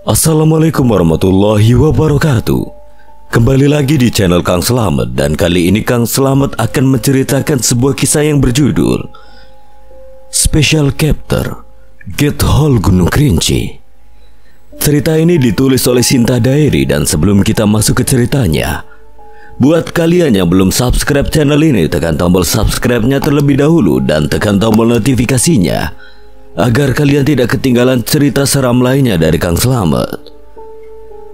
Assalamualaikum warahmatullahi wabarakatuh. Kembali lagi di channel Kang Slamet, dan kali ini Kang Slamet akan menceritakan sebuah kisah yang berjudul Special Chapter Get Hole Gunung Kerinci. Cerita ini ditulis oleh Sinta Diary, dan sebelum kita masuk ke ceritanya, buat kalian yang belum subscribe channel ini, tekan tombol subscribe-nya terlebih dahulu dan tekan tombol notifikasinya agar kalian tidak ketinggalan cerita seram lainnya dari Kang Slamet.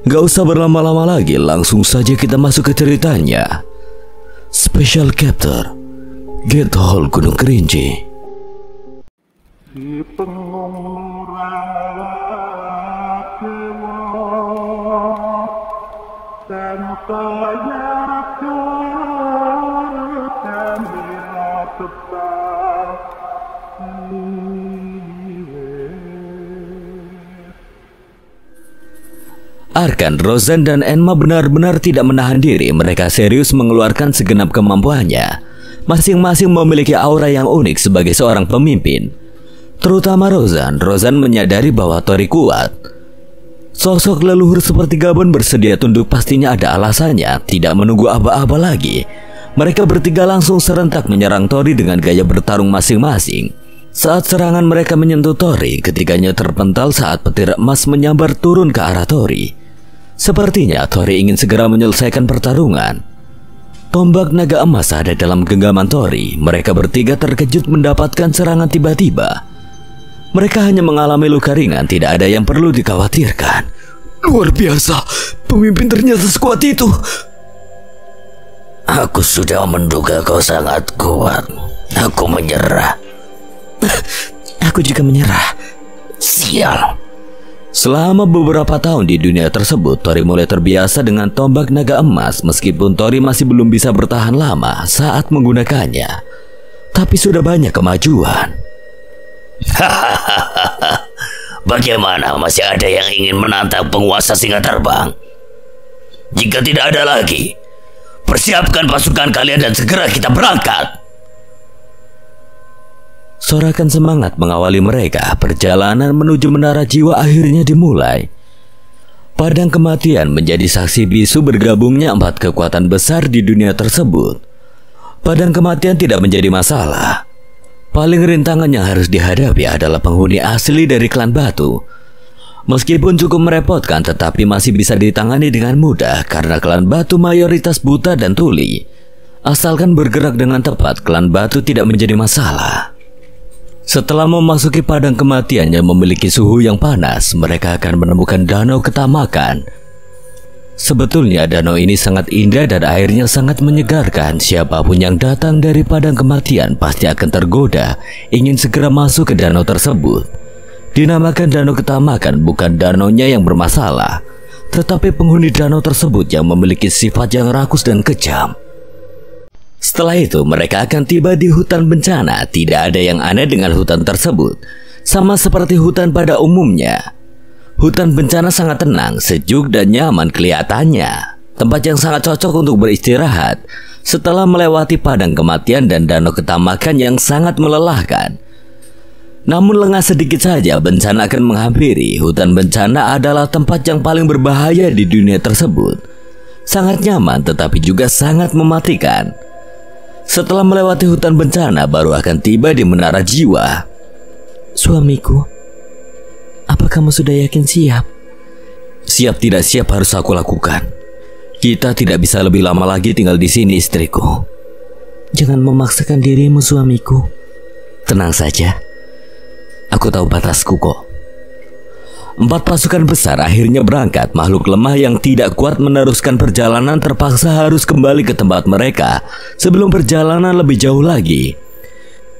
Gak usah berlama-lama lagi, langsung saja kita masuk ke ceritanya. Special Chapter Get Hole Gunung Kerinci. Arkan, Rozan, dan Enma benar-benar tidak menahan diri. Mereka serius mengeluarkan segenap kemampuannya. Masing-masing memiliki aura yang unik sebagai seorang pemimpin. Terutama Rozan. Rozan menyadari bahwa Tori kuat. Sosok leluhur seperti Gabon bersedia tunduk pastinya ada alasannya. Tidak menunggu aba-aba lagi, mereka bertiga langsung serentak menyerang Tori dengan gaya bertarung masing-masing. Saat serangan mereka menyentuh Tori, ketiganya terpental saat petir emas menyambar turun ke arah Tori. Sepertinya Tori ingin segera menyelesaikan pertarungan. Tombak naga emas ada dalam genggaman Tori. Mereka bertiga terkejut mendapatkan serangan tiba-tiba. Mereka hanya mengalami luka ringan, tidak ada yang perlu dikhawatirkan. Luar biasa, pemimpin ternyata sekuat itu. Aku sudah menduga kau sangat kuat. Aku menyerah. Aku juga menyerah. Sial. Selama beberapa tahun di dunia tersebut, Tori mulai terbiasa dengan tombak naga emas. Meskipun Tori masih belum bisa bertahan lama saat menggunakannya, tapi sudah banyak kemajuan. Bagaimana masih ada yang ingin menantang penguasa singa terbang? Jika tidak ada lagi, persiapkan pasukan kalian dan segera kita berangkat. Sorakan semangat mengawali mereka. Perjalanan menuju menara jiwa akhirnya dimulai. Padang kematian menjadi saksi bisu bergabungnya 4 kekuatan besar di dunia tersebut. Padang kematian tidak menjadi masalah. Paling rintangan yang harus dihadapi adalah penghuni asli dari klan Batu. Meskipun cukup merepotkan, tetapi masih bisa ditangani dengan mudah karena klan Batu mayoritas buta dan tuli. Asalkan bergerak dengan tepat, klan Batu tidak menjadi masalah. Setelah memasuki padang kematian yang memiliki suhu yang panas, mereka akan menemukan danau ketamakan. Sebetulnya danau ini sangat indah dan airnya sangat menyegarkan. Siapapun yang datang dari padang kematian pasti akan tergoda ingin segera masuk ke danau tersebut. Dinamakan danau ketamakan bukan danaunya yang bermasalah, tetapi penghuni danau tersebut yang memiliki sifat yang rakus dan kejam. Setelah itu mereka akan tiba di hutan bencana. Tidak ada yang aneh dengan hutan tersebut. Sama seperti hutan pada umumnya, hutan bencana sangat tenang, sejuk dan nyaman kelihatannya. Tempat yang sangat cocok untuk beristirahat setelah melewati padang kematian dan danau ketamakan yang sangat melelahkan. Namun lengah sedikit saja bencana akan menghampiri. Hutan bencana adalah tempat yang paling berbahaya di dunia tersebut. Sangat nyaman tetapi juga sangat mematikan. Setelah melewati hutan bencana, baru akan tiba di menara jiwa. Suamiku, apa kamu sudah yakin siap? Siap tidak siap harus aku lakukan. Kita tidak bisa lebih lama lagi tinggal di sini, istriku. Jangan memaksakan dirimu, suamiku. Tenang saja, aku tahu batasku kok. 4 pasukan besar akhirnya berangkat. Makhluk lemah yang tidak kuat meneruskan perjalanan terpaksa harus kembali ke tempat mereka sebelum perjalanan lebih jauh lagi.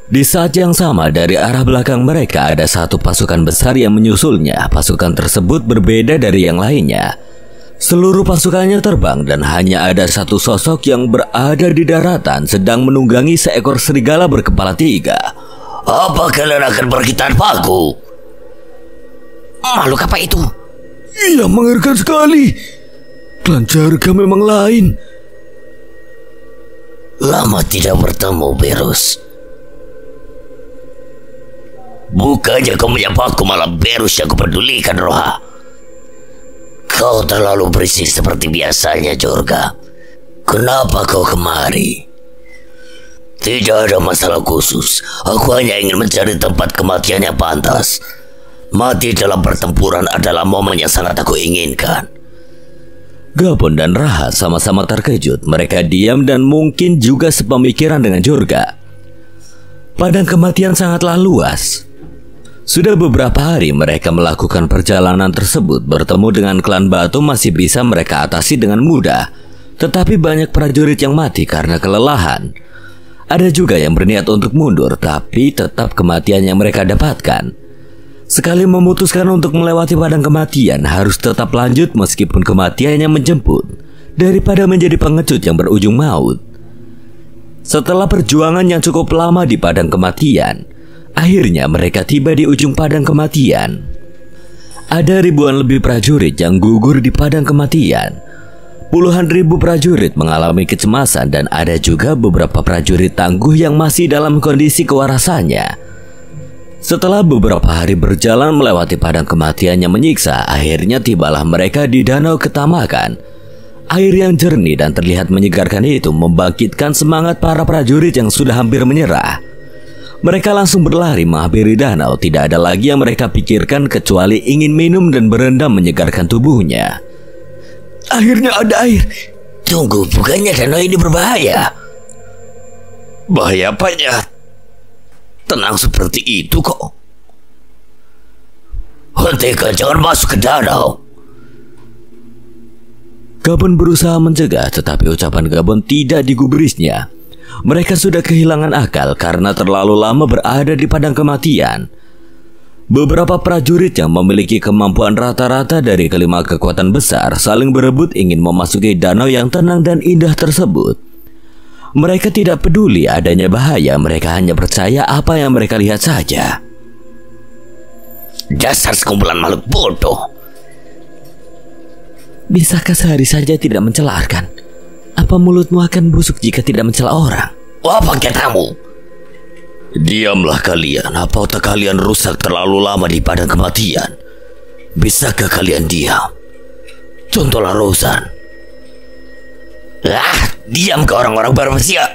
Di saat yang sama, dari arah belakang mereka ada 1 pasukan besar yang menyusulnya. Pasukan tersebut berbeda dari yang lainnya. Seluruh pasukannya terbang dan hanya ada 1 sosok yang berada di daratan sedang menunggangi seekor serigala berkepala 3. Apa kalian akan pergi tanpaku? Makhluk apa itu? Iya, mengerikan sekali. Klan Jarga memang lain. Lama tidak bertemu, Berus. Bukannya kau menyapa aku, malah Berus yang kupedulikan, Roha. Kau terlalu berisik seperti biasanya, Jorga. Kenapa kau kemari? Tidak ada masalah khusus. Aku hanya ingin mencari tempat kematian yang pantas. Mati dalam pertempuran adalah momen yang sangat aku inginkan. Gabon dan Rahat sama-sama terkejut. Mereka diam dan mungkin juga sepemikiran dengan Jorga. Padang kematian sangatlah luas. Sudah beberapa hari mereka melakukan perjalanan tersebut. Bertemu dengan klan Batu masih bisa mereka atasi dengan mudah. Tetapi banyak prajurit yang mati karena kelelahan. Ada juga yang berniat untuk mundur, tapi tetap kematian yang mereka dapatkan. Sekali memutuskan untuk melewati padang kematian, harus tetap lanjut meskipun kematiannya menjemput, daripada menjadi pengecut yang berujung maut. Setelah perjuangan yang cukup lama di padang kematian, akhirnya mereka tiba di ujung padang kematian. Ada ribuan lebih prajurit yang gugur di padang kematian. Puluhan ribu prajurit mengalami kecemasan dan ada juga beberapa prajurit tangguh yang masih dalam kondisi kewarasannya. Setelah beberapa hari berjalan melewati padang kematian yang menyiksa, akhirnya tibalah mereka di Danau Ketamakan. Air yang jernih dan terlihat menyegarkan itu membangkitkan semangat para prajurit yang sudah hampir menyerah. Mereka langsung berlari menghampiri danau, tidak ada lagi yang mereka pikirkan kecuali ingin minum dan berendam menyegarkan tubuhnya. Akhirnya ada air. Tunggu, bukannya danau ini berbahaya? Bahaya apanya? Tenang seperti itu kok. Hentikan, jangan masuk ke danau. Gabon berusaha mencegah, tetapi ucapan Gabon tidak digubrisnya. Mereka sudah kehilangan akal karena terlalu lama berada di padang kematian. Beberapa prajurit yang memiliki kemampuan rata-rata dari kelima kekuatan besar saling berebut ingin memasuki danau yang tenang dan indah tersebut. Mereka tidak peduli adanya bahaya, mereka hanya percaya apa yang mereka lihat saja. Dasar sekumpulan makhluk bodoh. Bisakah sehari saja tidak mencelarkan? Apa mulutmu akan busuk jika tidak mencela orang? Apa katamu? Diamlah kalian, apa otak kalian rusak terlalu lama di padang kematian? Bisakah kalian diam? Contohlah Rozan. Diam ke orang-orang bermaksiat.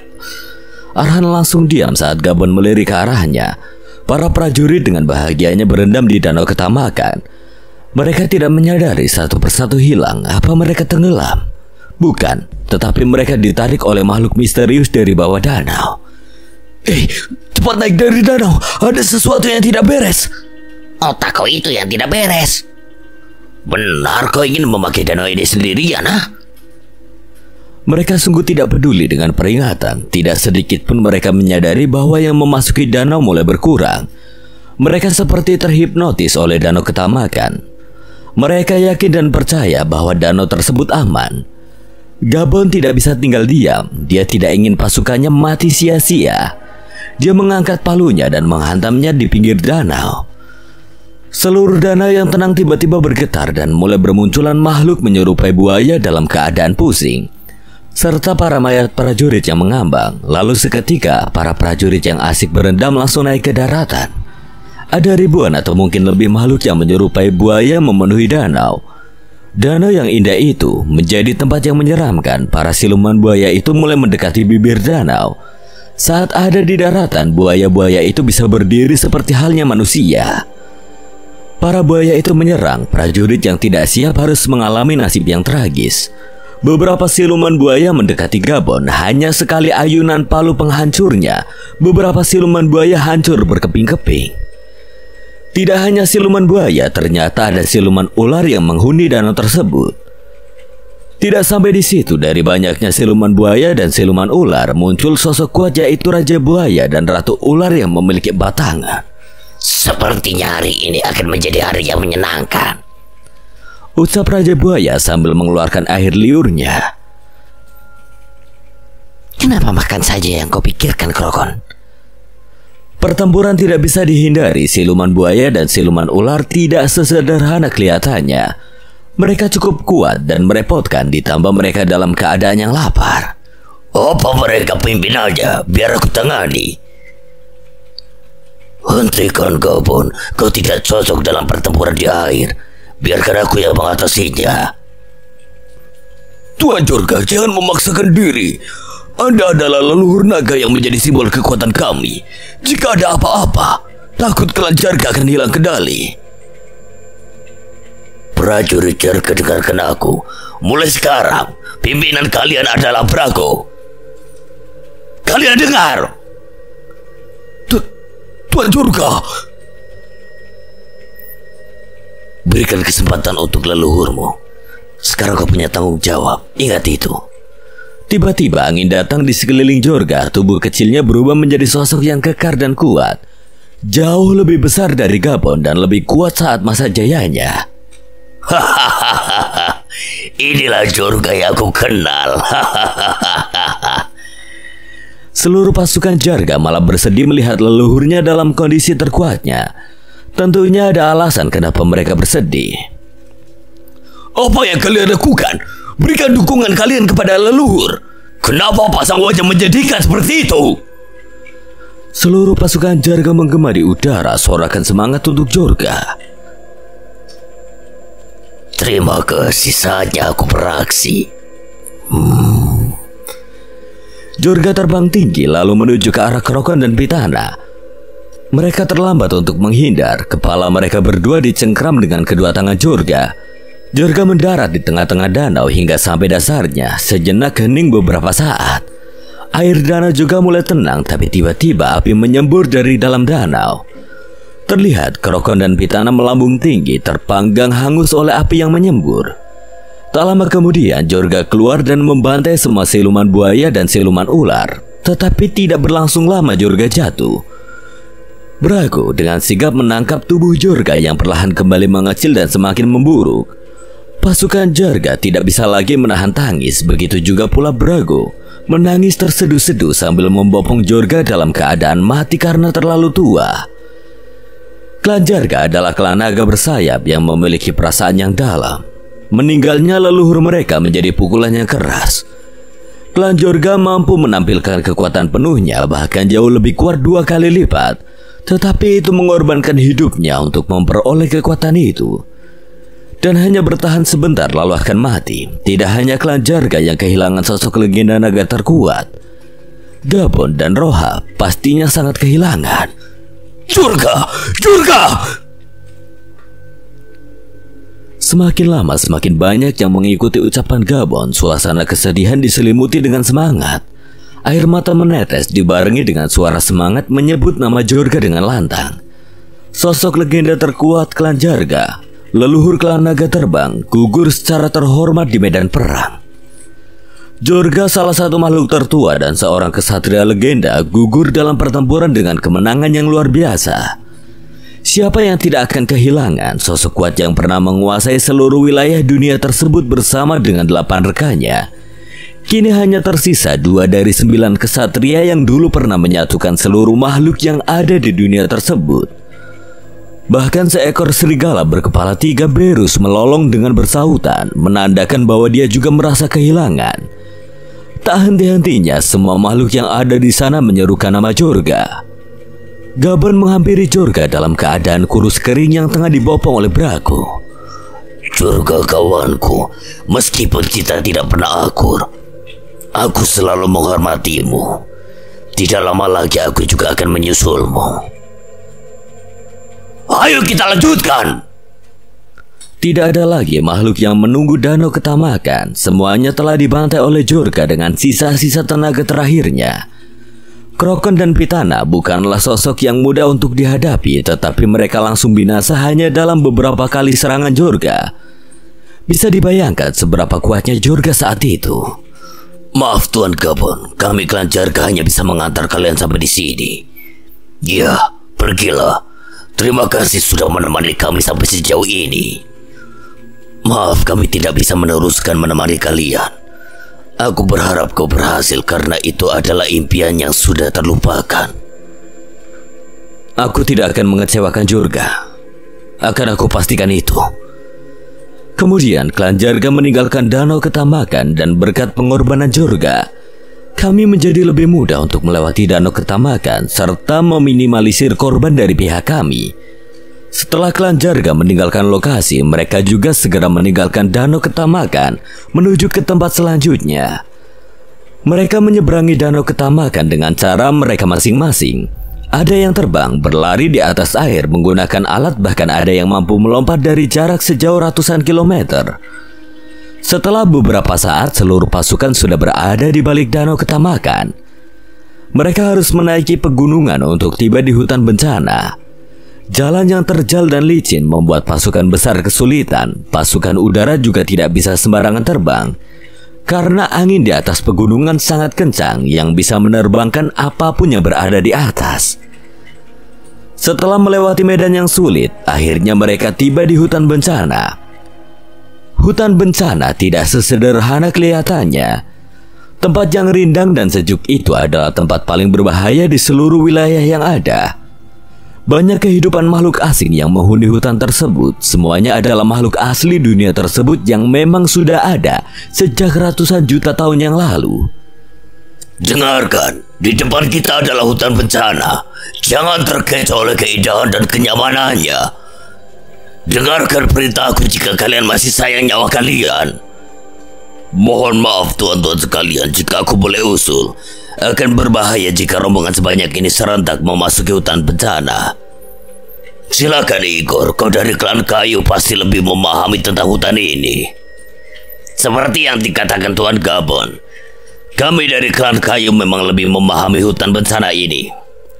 Arhan langsung diam saat Gabon melirik ke arahnya. Para prajurit dengan bahagianya berendam di Danau Ketamakan. Mereka tidak menyadari satu persatu hilang. Apa mereka tenggelam? Bukan, tetapi mereka ditarik oleh makhluk misterius dari bawah danau. Cepat naik dari danau. Ada sesuatu yang tidak beres. Otak kau itu yang tidak beres. Benar kau ingin memakai danau ini sendirian, ha? Mereka sungguh tidak peduli dengan peringatan. Tidak sedikit pun mereka menyadari bahwa yang memasuki danau mulai berkurang. Mereka seperti terhipnotis oleh Danau Ketamakan. Mereka yakin dan percaya bahwa danau tersebut aman. Gabon tidak bisa tinggal diam. Dia tidak ingin pasukannya mati sia-sia. Dia mengangkat palunya dan menghantamnya di pinggir danau. Seluruh danau yang tenang tiba-tiba bergetar dan mulai bermunculan makhluk menyerupai buaya dalam keadaan pusing, serta para mayat prajurit yang mengambang. Lalu seketika para prajurit yang asik berendam langsung naik ke daratan. Ada ribuan atau mungkin lebih makhluk yang menyerupai buaya memenuhi danau. Danau yang indah itu menjadi tempat yang menyeramkan. Para siluman buaya itu mulai mendekati bibir danau. Saat ada di daratan, buaya-buaya itu bisa berdiri seperti halnya manusia. Para buaya itu menyerang. Prajurit yang tidak siap harus mengalami nasib yang tragis. Beberapa siluman buaya mendekati Gabon. Hanya sekali ayunan palu penghancurnya, beberapa siluman buaya hancur berkeping-keping. Tidak hanya siluman buaya, ternyata ada siluman ular yang menghuni danau tersebut. Tidak sampai di situ, dari banyaknya siluman buaya dan siluman ular, muncul sosok kuat yaitu Raja Buaya dan Ratu Ular yang memiliki batangan. Sepertinya hari ini akan menjadi hari yang menyenangkan, ucap Raja Buaya sambil mengeluarkan air liurnya. Kenapa makan saja yang kau pikirkan, Krogon? Pertempuran tidak bisa dihindari. Siluman buaya dan siluman ular tidak sesederhana kelihatannya. Mereka cukup kuat dan merepotkan, ditambah mereka dalam keadaan yang lapar. Apa mereka pimpin aja, biar aku tangani. Hentikan Gabon, kau tidak cocok dalam pertempuran di air. Biarkan aku yang mengatasinya. Tuan Jorga, jangan memaksakan diri. Anda adalah leluhur naga yang menjadi simbol kekuatan kami. Jika ada apa-apa, takut klan Jarga akan hilang kendali. Prajurit Jarga, dengarkan aku. Mulai sekarang, pimpinan kalian adalah Brago. Kalian dengar? Tuan Jorga, berikan kesempatan untuk leluhurmu. Sekarang kau punya tanggung jawab. Ingat itu. Tiba-tiba angin datang di sekeliling Jorga. Tubuh kecilnya berubah menjadi sosok yang kekar dan kuat. Jauh lebih besar dari Gabon dan lebih kuat saat masa jayanya. Hahaha. Inilah Jorga yang aku kenal. Seluruh pasukan Jarga malah bersedih melihat leluhurnya dalam kondisi terkuatnya. Tentunya ada alasan kenapa mereka bersedih. Apa yang kalian lakukan? Berikan dukungan kalian kepada leluhur. Kenapa pasang wajah menjadikan seperti itu? Seluruh pasukan Jarga menggema di udara, sorakan semangat untuk Jorga. Terima kasih, saatnya aku beraksi. Jorga terbang tinggi lalu menuju ke arah Krokan dan Pitana. Mereka terlambat untuk menghindar. Kepala mereka berdua dicengkram dengan kedua tangan Jorga. Jorga mendarat di tengah-tengah danau hingga sampai dasarnya. Sejenak hening beberapa saat. Air danau juga mulai tenang, tapi tiba-tiba api menyembur dari dalam danau. Terlihat Krokan dan Pitana melambung tinggi, terpanggang hangus oleh api yang menyembur. Tak lama kemudian Jorga keluar dan membantai semua siluman buaya dan siluman ular. Tetapi tidak berlangsung lama Jorga jatuh. Brago dengan sigap menangkap tubuh Jorga yang perlahan kembali mengecil dan semakin memburuk. Pasukan Jarga tidak bisa lagi menahan tangis, begitu juga pula Brago. Menangis terseduh-seduh sambil membopong Jorga dalam keadaan mati karena terlalu tua. Klan Jarga adalah klan naga bersayap yang memiliki perasaan yang dalam. Meninggalnya leluhur mereka menjadi pukulan yang keras. Klan Jorga mampu menampilkan kekuatan penuhnya, bahkan jauh lebih kuat 2 kali lipat. Tetapi itu mengorbankan hidupnya untuk memperoleh kekuatan itu. Dan hanya bertahan sebentar lalu akan mati. Tidak hanya klan Jarga yang kehilangan sosok legenda naga terkuat. Gabon dan Roha pastinya sangat kehilangan. Jorga! Jorga! Semakin lama semakin banyak yang mengikuti ucapan Gabon. Suasana kesedihan diselimuti dengan semangat. Air mata menetes dibarengi dengan suara semangat menyebut nama Jorga dengan lantang. Sosok legenda terkuat klan Jarga, leluhur klan naga terbang, gugur secara terhormat di medan perang. Jorga, salah satu makhluk tertua dan seorang kesatria legenda, gugur dalam pertempuran dengan kemenangan yang luar biasa. Siapa yang tidak akan kehilangan sosok kuat yang pernah menguasai seluruh wilayah dunia tersebut bersama dengan 8 rekannya. Kini hanya tersisa 2 dari 9 kesatria yang dulu pernah menyatukan seluruh makhluk yang ada di dunia tersebut. Bahkan seekor serigala berkepala 3 berus melolong dengan bersahutan, menandakan bahwa dia juga merasa kehilangan. Tak henti-hentinya semua makhluk yang ada di sana menyerukan nama Jorga. Gabon menghampiri Jorga dalam keadaan kurus kering yang tengah dibopong oleh Brago. Jorga kawanku, meskipun kita tidak pernah akur, aku selalu menghormatimu. Tidak lama lagi aku juga akan menyusulmu. Ayo kita lanjutkan. Tidak ada lagi makhluk yang menunggu danau ketamakan. Semuanya telah dibantai oleh Jorga dengan sisa-sisa tenaga terakhirnya. Krokan dan Pitana bukanlah sosok yang mudah untuk dihadapi, tetapi mereka langsung binasa hanya dalam beberapa kali serangan Jorga. Bisa dibayangkan seberapa kuatnya Jorga saat itu. Maaf Tuan Gabon, kami klan Jarga hanya bisa mengantar kalian sampai di sini. Ya, pergilah. Terima kasih sudah menemani kami sampai sejauh ini. Maaf kami tidak bisa meneruskan menemani kalian. Aku berharap kau berhasil karena itu adalah impian yang sudah terlupakan. Aku tidak akan mengecewakan Jorga. Akan aku pastikan itu. Kemudian klan Jarga meninggalkan danau ketamakan dan berkat pengorbanan Jorga, kami menjadi lebih mudah untuk melewati danau ketamakan serta meminimalisir korban dari pihak kami. Setelah klan Jarga meninggalkan lokasi, mereka juga segera meninggalkan Danau Ketamakan menuju ke tempat selanjutnya. Mereka menyeberangi Danau Ketamakan dengan cara mereka masing-masing. Ada yang terbang, berlari di atas air menggunakan alat, bahkan ada yang mampu melompat dari jarak sejauh ratusan kilometer. Setelah beberapa saat, seluruh pasukan sudah berada di balik Danau Ketamakan. Mereka harus menaiki pegunungan untuk tiba di hutan bencana. Jalan yang terjal dan licin membuat pasukan besar kesulitan. Pasukan udara juga tidak bisa sembarangan terbang, karena angin di atas pegunungan sangat kencang yang bisa menerbangkan apapun yang berada di atas. Setelah melewati medan yang sulit, akhirnya mereka tiba di hutan bencana. Hutan bencana tidak sesederhana kelihatannya. Tempat yang rindang dan sejuk itu adalah tempat paling berbahaya di seluruh wilayah yang ada. Banyak kehidupan makhluk asing yang menghuni hutan tersebut. Semuanya adalah makhluk asli dunia tersebut yang memang sudah ada sejak ratusan juta tahun yang lalu. Dengarkan, di depan kita adalah hutan bencana. Jangan terkecoh oleh keindahan dan kenyamanannya. Dengarkan perintahku jika kalian masih sayang nyawa kalian. Mohon maaf tuan-tuan sekalian jika aku boleh usul. Akan berbahaya jika rombongan sebanyak ini serentak memasuki hutan bencana. Silakan Igor, kau dari klan kayu pasti lebih memahami tentang hutan ini. Seperti yang dikatakan Tuan Gabon, kami dari klan kayu memang lebih memahami hutan bencana ini.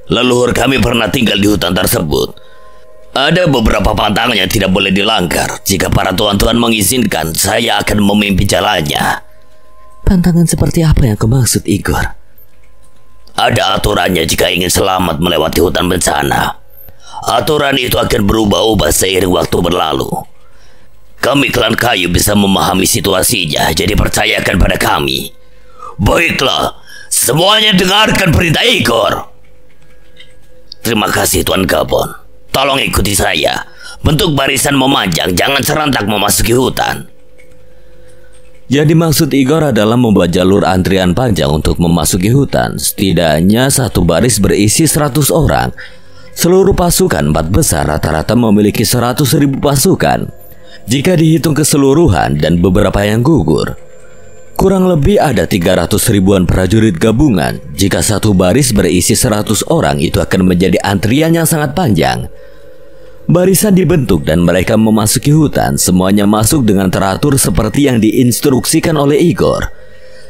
Leluhur kami pernah tinggal di hutan tersebut. Ada beberapa pantangan yang tidak boleh dilanggar. Jika para tuan-tuan mengizinkan, saya akan memimpin jalannya. Pantangan seperti apa yang kau maksud, Igor? Ada aturannya jika ingin selamat melewati hutan bencana. Aturan itu akan berubah-ubah seiring waktu berlalu. Kami klan kayu bisa memahami situasinya, jadi percayakan pada kami. Baiklah, semuanya dengarkan perintah Igor. Terima kasih Tuan Gabon. Tolong ikuti saya. Bentuk barisan memanjang, jangan serentak memasuki hutan. Yang dimaksud Igor adalah membuat jalur antrian panjang untuk memasuki hutan. Setidaknya satu baris berisi 100 orang. Seluruh pasukan 4 besar rata-rata memiliki 100.000 pasukan. Jika dihitung keseluruhan dan beberapa yang gugur, kurang lebih ada 300 ribuan prajurit gabungan. Jika satu baris berisi 100 orang, itu akan menjadi antrian yang sangat panjang. Barisan dibentuk dan mereka memasuki hutan. Semuanya masuk dengan teratur seperti yang diinstruksikan oleh Igor.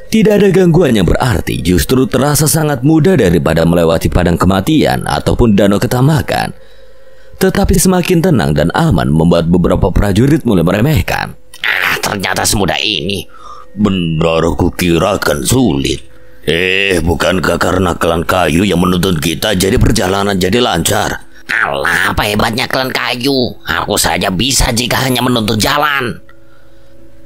Tidak ada gangguan yang berarti, justru terasa sangat mudah daripada melewati padang kematian ataupun danau ketamakan. Tetapi semakin tenang dan aman membuat beberapa prajurit mulai meremehkan. Ternyata semudah ini. Benar aku kirakan sulit. Bukankah karena klan kayu yang menuntun kita jadi perjalanan jadi lancar? Alah, apa hebatnya klan kayu? Aku saja bisa jika hanya menuntun jalan.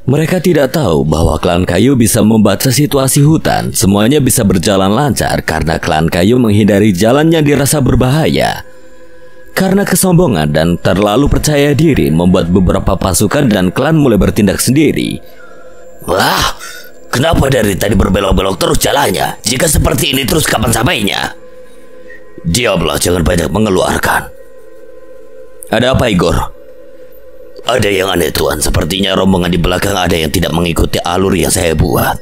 Mereka tidak tahu bahwa klan kayu bisa membaca situasi hutan. Semuanya bisa berjalan lancar karena klan kayu menghindari jalan yang dirasa berbahaya. Karena kesombongan dan terlalu percaya diri membuat beberapa pasukan dan klan mulai bertindak sendiri. Wah, kenapa dari tadi berbelok-belok terus jalannya? Jika seperti ini terus kapan sampainya? Diamlah, jangan banyak mengeluarkan. Ada apa, Igor? Ada yang aneh Tuan. Sepertinya rombongan di belakang ada yang tidak mengikuti alur yang saya buat.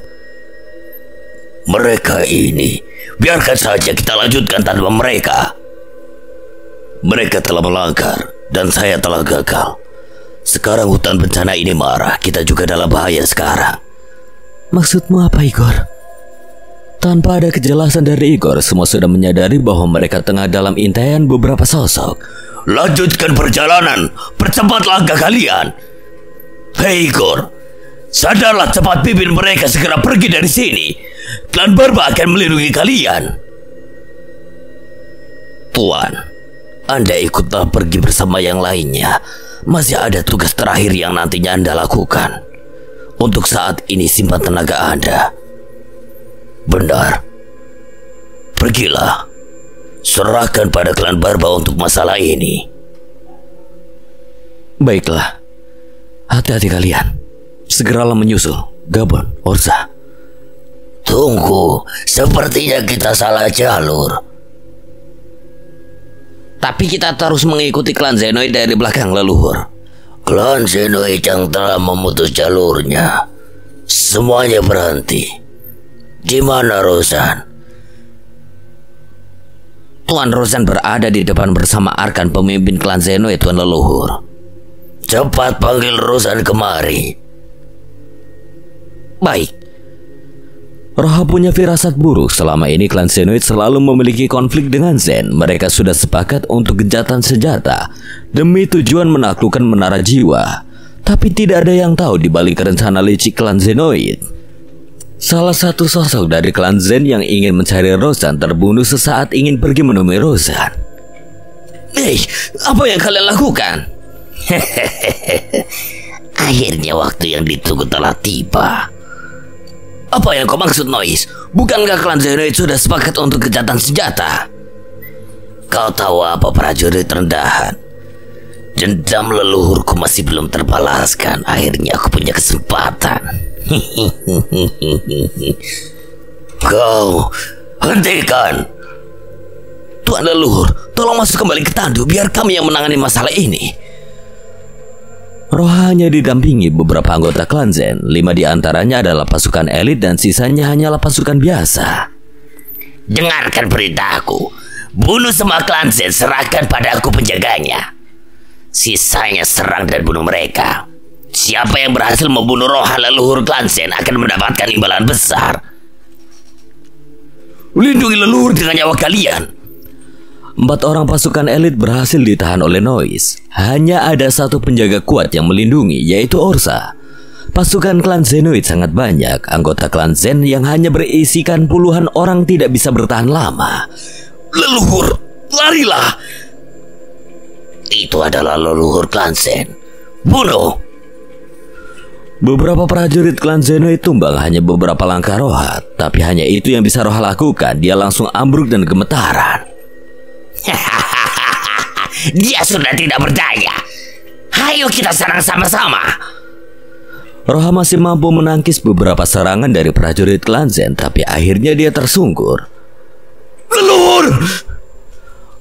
Mereka ini, biarkan saja kita lanjutkan tanpa mereka. Mereka telah melanggar dan saya telah gagal. Sekarang hutan bencana ini marah. Kita juga dalam bahaya sekarang. Maksudmu apa, Igor? Tanpa ada kejelasan dari Igor, semua sudah menyadari bahwa mereka tengah dalam intaian beberapa sosok. Lanjutkan perjalanan, percepat langkah kalian. Hei Igor, sadarlah, cepat pimpin mereka segera pergi dari sini. Klan Barba akan melindungi kalian. Tuan, Anda ikutlah pergi bersama yang lainnya. Masih ada tugas terakhir yang nantinya Anda lakukan. Untuk saat ini simpan tenaga Anda. Benar. Pergilah. Serahkan pada klan Barba untuk masalah ini. Baiklah. Hati-hati kalian. Segeralah menyusul. Gabon, Orza. Tunggu, sepertinya kita salah jalur. Tapi kita terus mengikuti klan Zenoid dari belakang leluhur. Klan Zenoid yang telah memutus jalurnya. Semuanya berhenti. Di mana Rozan? Tuan Rozan berada di depan bersama Arkan, pemimpin klan Zenoid, Tuan leluhur. Cepat panggil Rozan kemari. Baik. Roha punya firasat buruk. Selama ini klan Zenoid selalu memiliki konflik dengan Zen. Mereka sudah sepakat untuk gencatan senjata demi tujuan menaklukkan menara jiwa. Tapi tidak ada yang tahu di balik rencana licik klan Zenoid. Salah satu sosok dari klan Zen yang ingin mencari Rozan terbunuh sesaat ingin pergi menemui Rozan. Hei, apa yang kalian lakukan? Akhirnya waktu yang ditunggu telah tiba. Apa yang kau maksud, Nois? Bukankah klan Zenoid sudah sepakat untuk gencatan senjata? Kau tahu apa, prajurit rendahan? Dendam leluhurku masih belum terbalaskan. Akhirnya aku punya kesempatan. Kau hentikan. Tuan leluhur, tolong masuk kembali ke tandu biar kami yang menangani masalah ini. Roha hanya didampingi beberapa anggota klan Zen. 5 diantaranya adalah pasukan elit dan sisanya hanyalah pasukan biasa. Dengarkan perintahku. Bunuh semua klan Zen, serahkan pada aku penjaganya. Sisanya serang dan bunuh mereka. Siapa yang berhasil membunuh Roha leluhur klan Zen akan mendapatkan imbalan besar. Lindungi leluhur dengan nyawa kalian. 4 orang pasukan elit berhasil ditahan oleh Nois. Hanya ada satu penjaga kuat yang melindungi, yaitu Orsa. Pasukan klan Zenoid sangat banyak. Anggota klan Zen yang hanya berisikan puluhan orang tidak bisa bertahan lama. Leluhur, larilah. Itu adalah leluhur klan Zen. Bunuh. Beberapa prajurit klan Zenoid tumbang hanya beberapa langkah Roha. Tapi hanya itu yang bisa Roha lakukan. Dia langsung ambruk dan gemetaran. Dia sudah tidak berdaya. Ayo kita serang sama-sama. Roha masih mampu menangkis beberapa serangan dari prajurit klan Zen, tapi akhirnya dia tersungkur. Leluhur!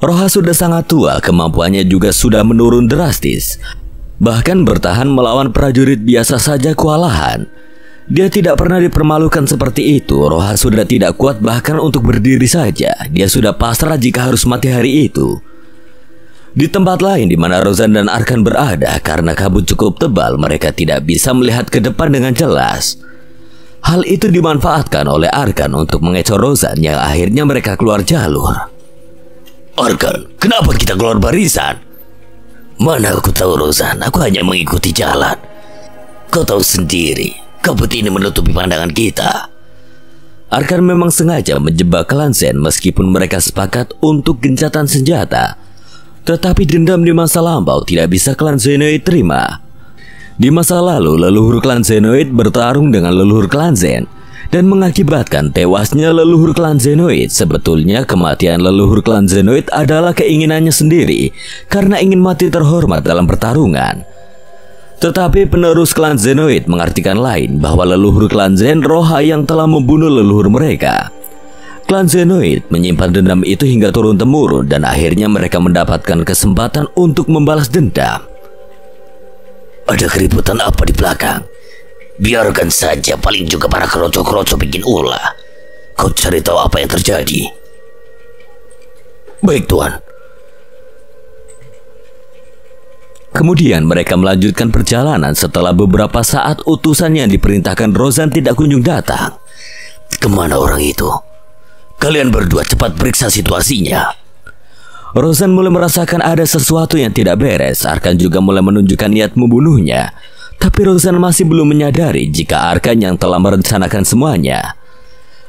Roha sudah sangat tua, kemampuannya juga sudah menurun drastis. Bahkan bertahan melawan prajurit biasa saja kewalahan. Dia tidak pernah dipermalukan seperti itu. Roha sudah tidak kuat bahkan untuk berdiri saja. Dia sudah pasrah jika harus mati hari itu. Di tempat lain di mana Rozan dan Arkan berada, karena kabut cukup tebal, mereka tidak bisa melihat ke depan dengan jelas. Hal itu dimanfaatkan oleh Arkan untuk mengecoh Rozan yang akhirnya mereka keluar jalur. Arkan, kenapa kita keluar barisan? Mana aku tahu Rozan, aku hanya mengikuti jalan. Kau tahu sendiri, kabut ini menutupi pandangan kita. Arkan memang sengaja menjebak klan Zen meskipun mereka sepakat untuk gencatan senjata. Tetapi dendam di masa lampau tidak bisa klan Zenoid terima. Di masa lalu, leluhur klan Zenoid bertarung dengan leluhur klan Zen dan mengakibatkan tewasnya leluhur klan Zenoid. Sebetulnya kematian leluhur klan Zenoid adalah keinginannya sendiri karena ingin mati terhormat dalam pertarungan. Tetapi penerus klan Zenoid mengartikan lain, bahwa leluhur klan Zen Roha yang telah membunuh leluhur mereka. Klan Zenoid menyimpan dendam itu hingga turun-temurun dan akhirnya mereka mendapatkan kesempatan untuk membalas dendam. Ada keributan apa di belakang? Biarkan saja, paling juga para keroco-keroco bikin ulah. Kau cari tahu apa yang terjadi. Baik, Tuan. Kemudian mereka melanjutkan perjalanan. Setelah beberapa saat utusan yang diperintahkan Rozan tidak kunjung datang. Kemana orang itu? Kalian berdua cepat periksa situasinya. Rozan mulai merasakan ada sesuatu yang tidak beres. Arkan juga mulai menunjukkan niat membunuhnya. Tapi Rozan masih belum menyadari jika Arkan yang telah merencanakan semuanya.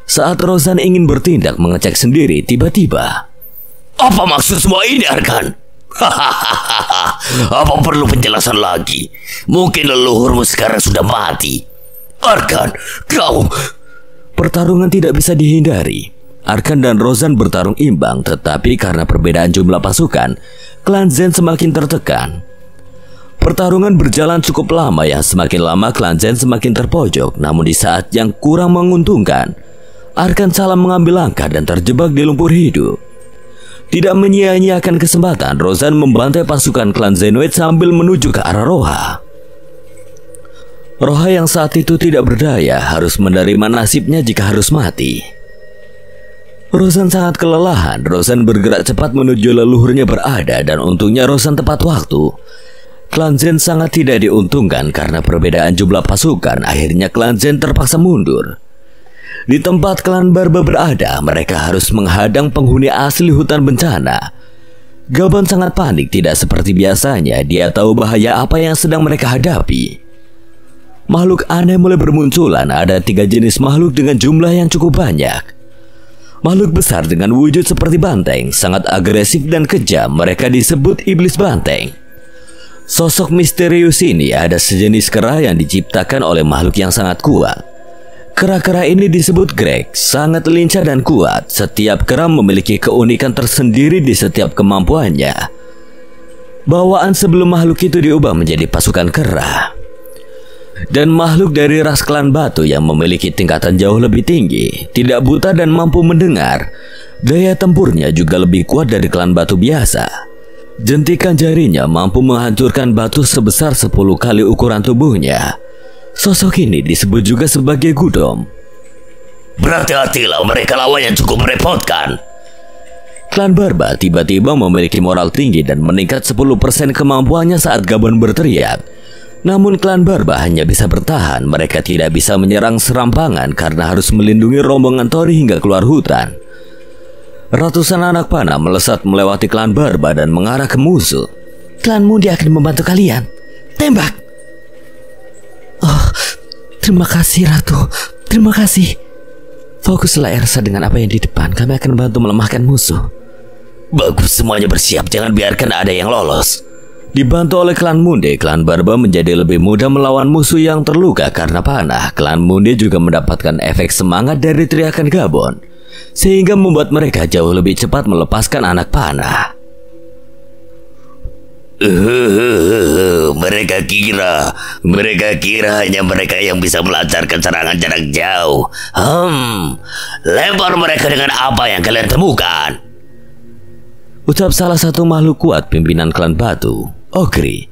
Saat Rozan ingin bertindak mengecek sendiri, tiba-tiba, apa maksud semua ini, Arkan? Apa perlu penjelasan lagi? Mungkin leluhurmu sekarang sudah mati. Arkan, kau... Pertarungan tidak bisa dihindari. Arkan dan Rozan bertarung imbang, tetapi karena perbedaan jumlah pasukan, klan Zen semakin tertekan. Pertarungan berjalan cukup lama, yang semakin lama klan Zen semakin terpojok. Namun di saat yang kurang menguntungkan, Arkan salah mengambil langkah dan terjebak di lumpur hidup. Tidak menyia-nyiakan kesempatan, Rozan membantai pasukan klan Zenoid sambil menuju ke arah Roha. Roha yang saat itu tidak berdaya harus menerima nasibnya jika harus mati. Rozan sangat kelelahan. Rozan bergerak cepat menuju leluhurnya berada, dan untungnya Rozan tepat waktu. Klan Zen sangat tidak diuntungkan karena perbedaan jumlah pasukan. Akhirnya klan Zen terpaksa mundur. Di tempat klan Barba berada, mereka harus menghadang penghuni asli hutan bencana. Gabon sangat panik, tidak seperti biasanya. Dia tahu bahaya apa yang sedang mereka hadapi. Makhluk aneh mulai bermunculan. Ada 3 jenis makhluk dengan jumlah yang cukup banyak. Makhluk besar dengan wujud seperti banteng, sangat agresif dan kejam. Mereka disebut iblis banteng. Sosok misterius ini ada sejenis kera yang diciptakan oleh makhluk yang sangat kuat. Kera-kera ini disebut Greg, sangat lincah dan kuat. Setiap kera memiliki keunikan tersendiri di setiap kemampuannya. Bawaan sebelum makhluk itu diubah menjadi pasukan kera. Dan makhluk dari ras klan batu yang memiliki tingkatan jauh lebih tinggi, tidak buta dan mampu mendengar. Daya tempurnya juga lebih kuat dari klan batu biasa. Jentikan jarinya mampu menghancurkan batu sebesar 10 kali ukuran tubuhnya. Sosok ini disebut juga sebagai Gudom. Berhati-hatilah, mereka lawan yang cukup merepotkan. Klan Barba tiba-tiba memiliki moral tinggi dan meningkat 10% kemampuannya saat Gabon berteriak. Namun klan Barba hanya bisa bertahan. Mereka tidak bisa menyerang serampangan karena harus melindungi rombongan Tori hingga keluar hutan. Ratusan anak panah melesat melewati klan Barba dan mengarah ke musuh. Klanmu dia akan membantu kalian. Tembak! Oh, terima kasih Ratu. Terima kasih. Fokuslah Ersa dengan apa yang di depan. Kami akan bantu melemahkan musuh. Bagus, semuanya bersiap. Jangan biarkan ada yang lolos. Dibantu oleh klan Munde, klan Barba menjadi lebih mudah melawan musuh yang terluka karena panah. Klan Munde juga mendapatkan efek semangat dari teriakan Gabon, sehingga membuat mereka jauh lebih cepat melepaskan anak panah. Mereka kira hanya mereka yang bisa melancarkan serangan jarak jauh. Lempar mereka dengan apa yang kalian temukan. Ucap salah satu makhluk kuat pimpinan klan Batu, Ogri.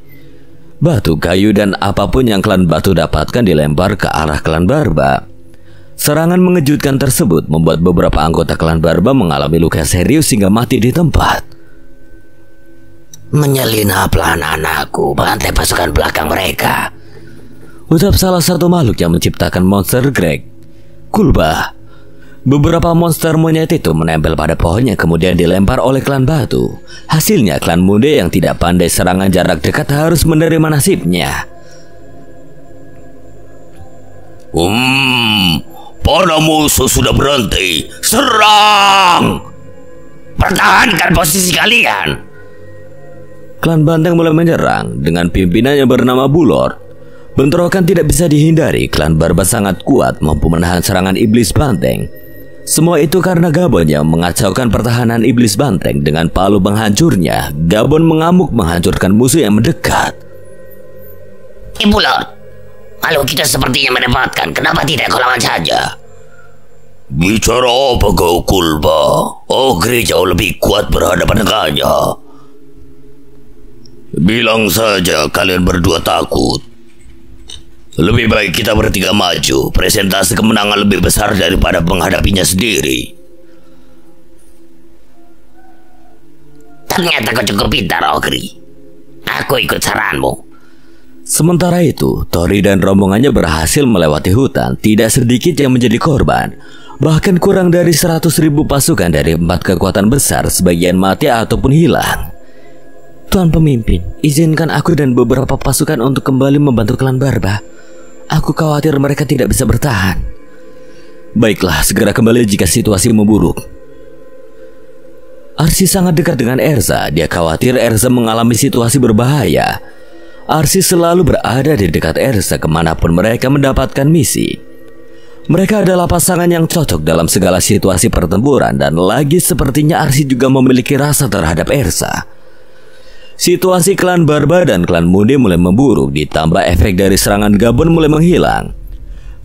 Batu, kayu, dan apapun yang klan Batu dapatkan dilempar ke arah klan Barba. Serangan mengejutkan tersebut membuat beberapa anggota klan Barba mengalami luka serius hingga mati di tempat. Menyelinaplah anakku, bantai pasukan belakang mereka. Ucap salah satu makhluk yang menciptakan monster Greg, Kulba. Beberapa monster monyet itu menempel pada pohonnya kemudian dilempar oleh klan Batu. Hasilnya klan Munde yang tidak pandai serangan jarak dekat harus menerima nasibnya. Para musuh sudah berhenti. Serang! Pertahankan posisi kalian. Klan Banteng mulai menyerang dengan pimpinannya bernama Bulor. Bentrokan tidak bisa dihindari. Klan Barba sangat kuat, mampu menahan serangan iblis Banteng. Semua itu karena Gabon yang mengacaukan pertahanan iblis Banteng dengan palu penghancurnya. Gabon mengamuk menghancurkan musuh yang mendekat. Bulor, kalau kita sepertinya merepotkan, kenapa tidak kau lawan saja? Bicara apa kau, Kulba? Ogri jauh lebih kuat berhadapan dengannya. Bilang saja kalian berdua takut. Lebih baik kita bertiga maju. Presentasi kemenangan lebih besar daripada menghadapinya sendiri. Ternyata kau cukup pintar, Ogri. Aku ikut saranmu. Sementara itu, Tori dan rombongannya berhasil melewati hutan. Tidak sedikit yang menjadi korban. Bahkan kurang dari 100.000 pasukan dari 4 kekuatan besar sebagian mati ataupun hilang. Tuan pemimpin, izinkan aku dan beberapa pasukan untuk kembali membantu klan Barba. Aku khawatir mereka tidak bisa bertahan. Baiklah, segera kembali jika situasi memburuk. Arsi sangat dekat dengan Erza. Dia khawatir Erza mengalami situasi berbahaya. Arsi selalu berada di dekat Erza kemanapun mereka mendapatkan misi. Mereka adalah pasangan yang cocok dalam segala situasi pertempuran, dan lagi sepertinya Arsi juga memiliki rasa terhadap Erza. Situasi klan Barba dan klan Munde mulai memburuk, ditambah efek dari serangan Gabon mulai menghilang.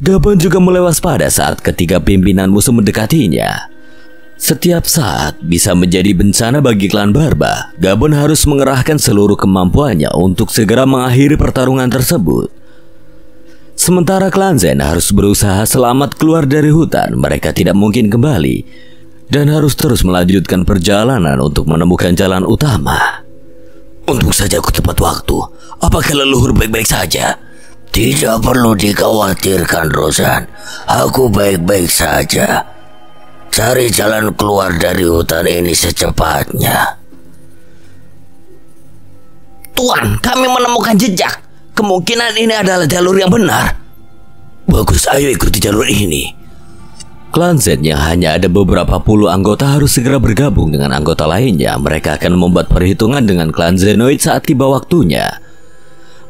Gabon juga mulai waspada saat ketiga pimpinan musuh mendekatinya. Setiap saat bisa menjadi bencana bagi klan Barba. Gabon harus mengerahkan seluruh kemampuannya untuk segera mengakhiri pertarungan tersebut. Sementara klan Zen harus berusaha selamat keluar dari hutan. Mereka tidak mungkin kembali dan harus terus melanjutkan perjalanan untuk menemukan jalan utama. Untung saja aku tepat waktu. Apakah leluhur baik-baik saja? Tidak perlu dikhawatirkan, Rozan. Aku baik-baik saja. Cari jalan keluar dari hutan ini secepatnya. Tuan, kami menemukan jejak. Kemungkinan ini adalah jalur yang benar. Bagus, ayo ikuti jalur ini. Klan Zen yang hanya ada beberapa puluh anggota harus segera bergabung dengan anggota lainnya. Mereka akan membuat perhitungan dengan klan Zenoid saat tiba waktunya.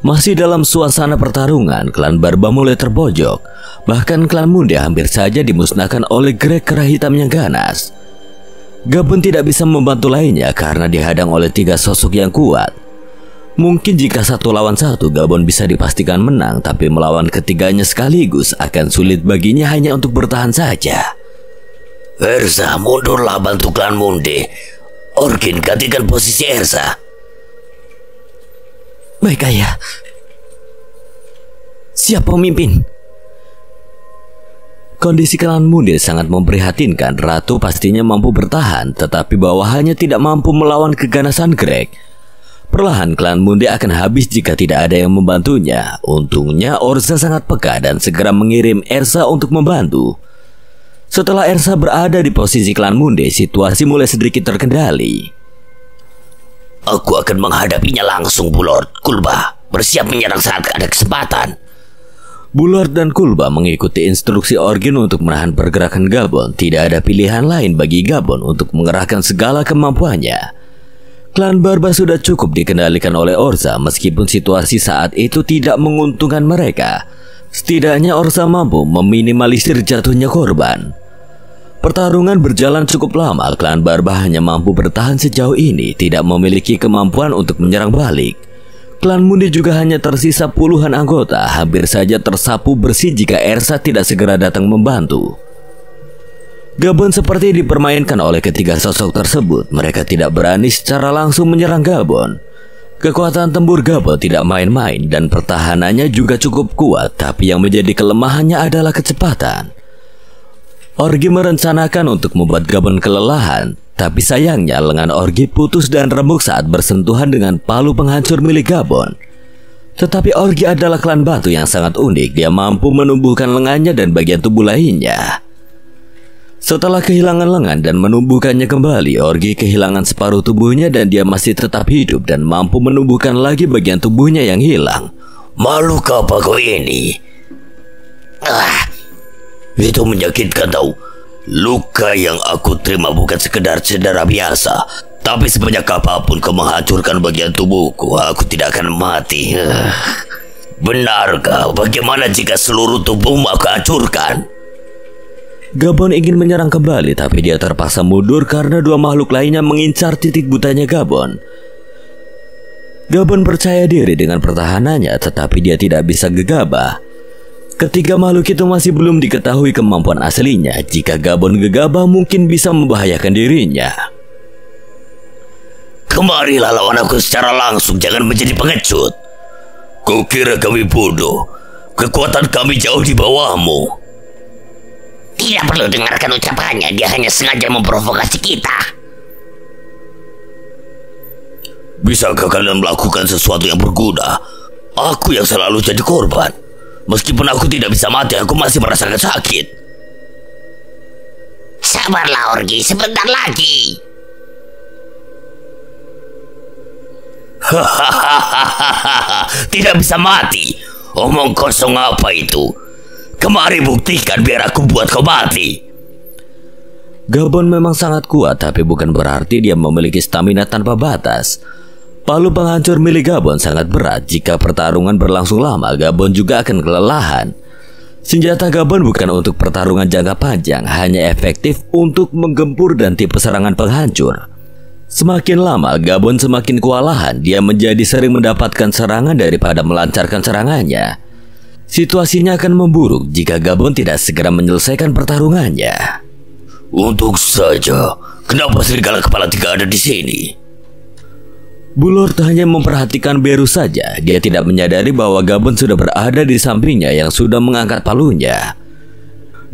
Masih dalam suasana pertarungan, klan Barba mulai terbojok. Bahkan klan Munde hampir saja dimusnahkan oleh Greg Kera Hitam yang ganas. Gabon tidak bisa membantu lainnya karena dihadang oleh 3 sosok yang kuat. Mungkin jika 1 lawan 1 Gabon bisa dipastikan menang, tapi melawan ketiganya sekaligus akan sulit baginya hanya untuk bertahan saja. Ersa, mundurlah bantu klan Munde. Orkin, gantikan posisi Ersa. Baik, Ayah. Siap, pemimpin. Kondisi klan Munde sangat memprihatinkan. Ratu pastinya mampu bertahan, tetapi bawahannya tidak mampu melawan keganasan Greg. Perlahan klan Munde akan habis jika tidak ada yang membantunya. Untungnya Orza sangat peka dan segera mengirim Ersa untuk membantu. Setelah Ersa berada di posisi klan Munde, situasi mulai sedikit terkendali. Aku akan menghadapinya langsung, Bulord. Kulba, bersiap menyerang saat ada kesempatan. Bulord dan Kulba mengikuti instruksi Orgin untuk menahan pergerakan Gabon. Tidak ada pilihan lain bagi Gabon untuk mengerahkan segala kemampuannya. Klan Barba sudah cukup dikendalikan oleh Orza, meskipun situasi saat itu tidak menguntungkan mereka. Setidaknya Orza mampu meminimalisir jatuhnya korban. Pertarungan berjalan cukup lama. Klan Barba hanya mampu bertahan sejauh ini, tidak memiliki kemampuan untuk menyerang balik. Klan Munde juga hanya tersisa puluhan anggota, hampir saja tersapu bersih jika Ersa tidak segera datang membantu. Gabon seperti dipermainkan oleh ketiga sosok tersebut. Mereka tidak berani secara langsung menyerang Gabon. Kekuatan tempur Gabon tidak main-main dan pertahanannya juga cukup kuat, tapi yang menjadi kelemahannya adalah kecepatan. Orgi merencanakan untuk membuat Gabon kelelahan, tapi sayangnya lengan Orgi putus dan remuk saat bersentuhan dengan palu penghancur milik Gabon. Tetapi Orgi adalah klan batu yang sangat unik. Dia mampu menumbuhkan lengannya dan bagian tubuh lainnya. Setelah kehilangan lengan dan menumbuhkannya kembali, Orgi kehilangan separuh tubuhnya dan dia masih tetap hidup dan mampu menumbuhkan lagi bagian tubuhnya yang hilang. Makhluk apa kau ini? Itu menyakitkan tahu. Luka yang aku terima bukan sekedar cedera biasa, tapi sebanyak apapun kau menghancurkan bagian tubuhku, aku tidak akan mati. Benarkah? Bagaimana jika seluruh tubuhmu aku hancurkan? Gabon ingin menyerang kembali, tapi dia terpaksa mundur karena 2 makhluk lainnya mengincar titik butanya Gabon. Gabon percaya diri dengan pertahanannya, tetapi dia tidak bisa gegabah. Ketiga makhluk itu masih belum diketahui kemampuan aslinya. Jika Gabon gegabah, mungkin bisa membahayakan dirinya. Kemarilah lawan aku secara langsung, jangan menjadi pengecut. Kau kira kami bodoh? Kekuatan kami jauh di bawahmu. Tidak perlu dengarkan ucapannya, dia hanya sengaja memprovokasi kita. Bisakah kalian melakukan sesuatu yang berguna? Aku yang selalu jadi korban. Meskipun aku tidak bisa mati, aku masih merasakan sakit. Sabarlah Orgi, sebentar lagi. Tidak bisa mati. Omong kosong apa itu? Kemari buktikan biar aku buat kau mati. Gabon memang sangat kuat, tapi bukan berarti dia memiliki stamina tanpa batas. Palu penghancur milik Gabon sangat berat. Jika pertarungan berlangsung lama, Gabon juga akan kelelahan. Senjata Gabon bukan untuk pertarungan jangka panjang, hanya efektif untuk menggempur dan tipe serangan penghancur. Semakin lama, Gabon semakin kewalahan. Dia menjadi sering mendapatkan serangan daripada melancarkan serangannya. Situasinya akan memburuk jika Gabon tidak segera menyelesaikan pertarungannya. Untuk saja, kenapa serigala kepala 3 ada di sini? Bulord hanya memperhatikan Beru saja. Dia tidak menyadari bahwa Gabon sudah berada di sampingnya yang sudah mengangkat palunya.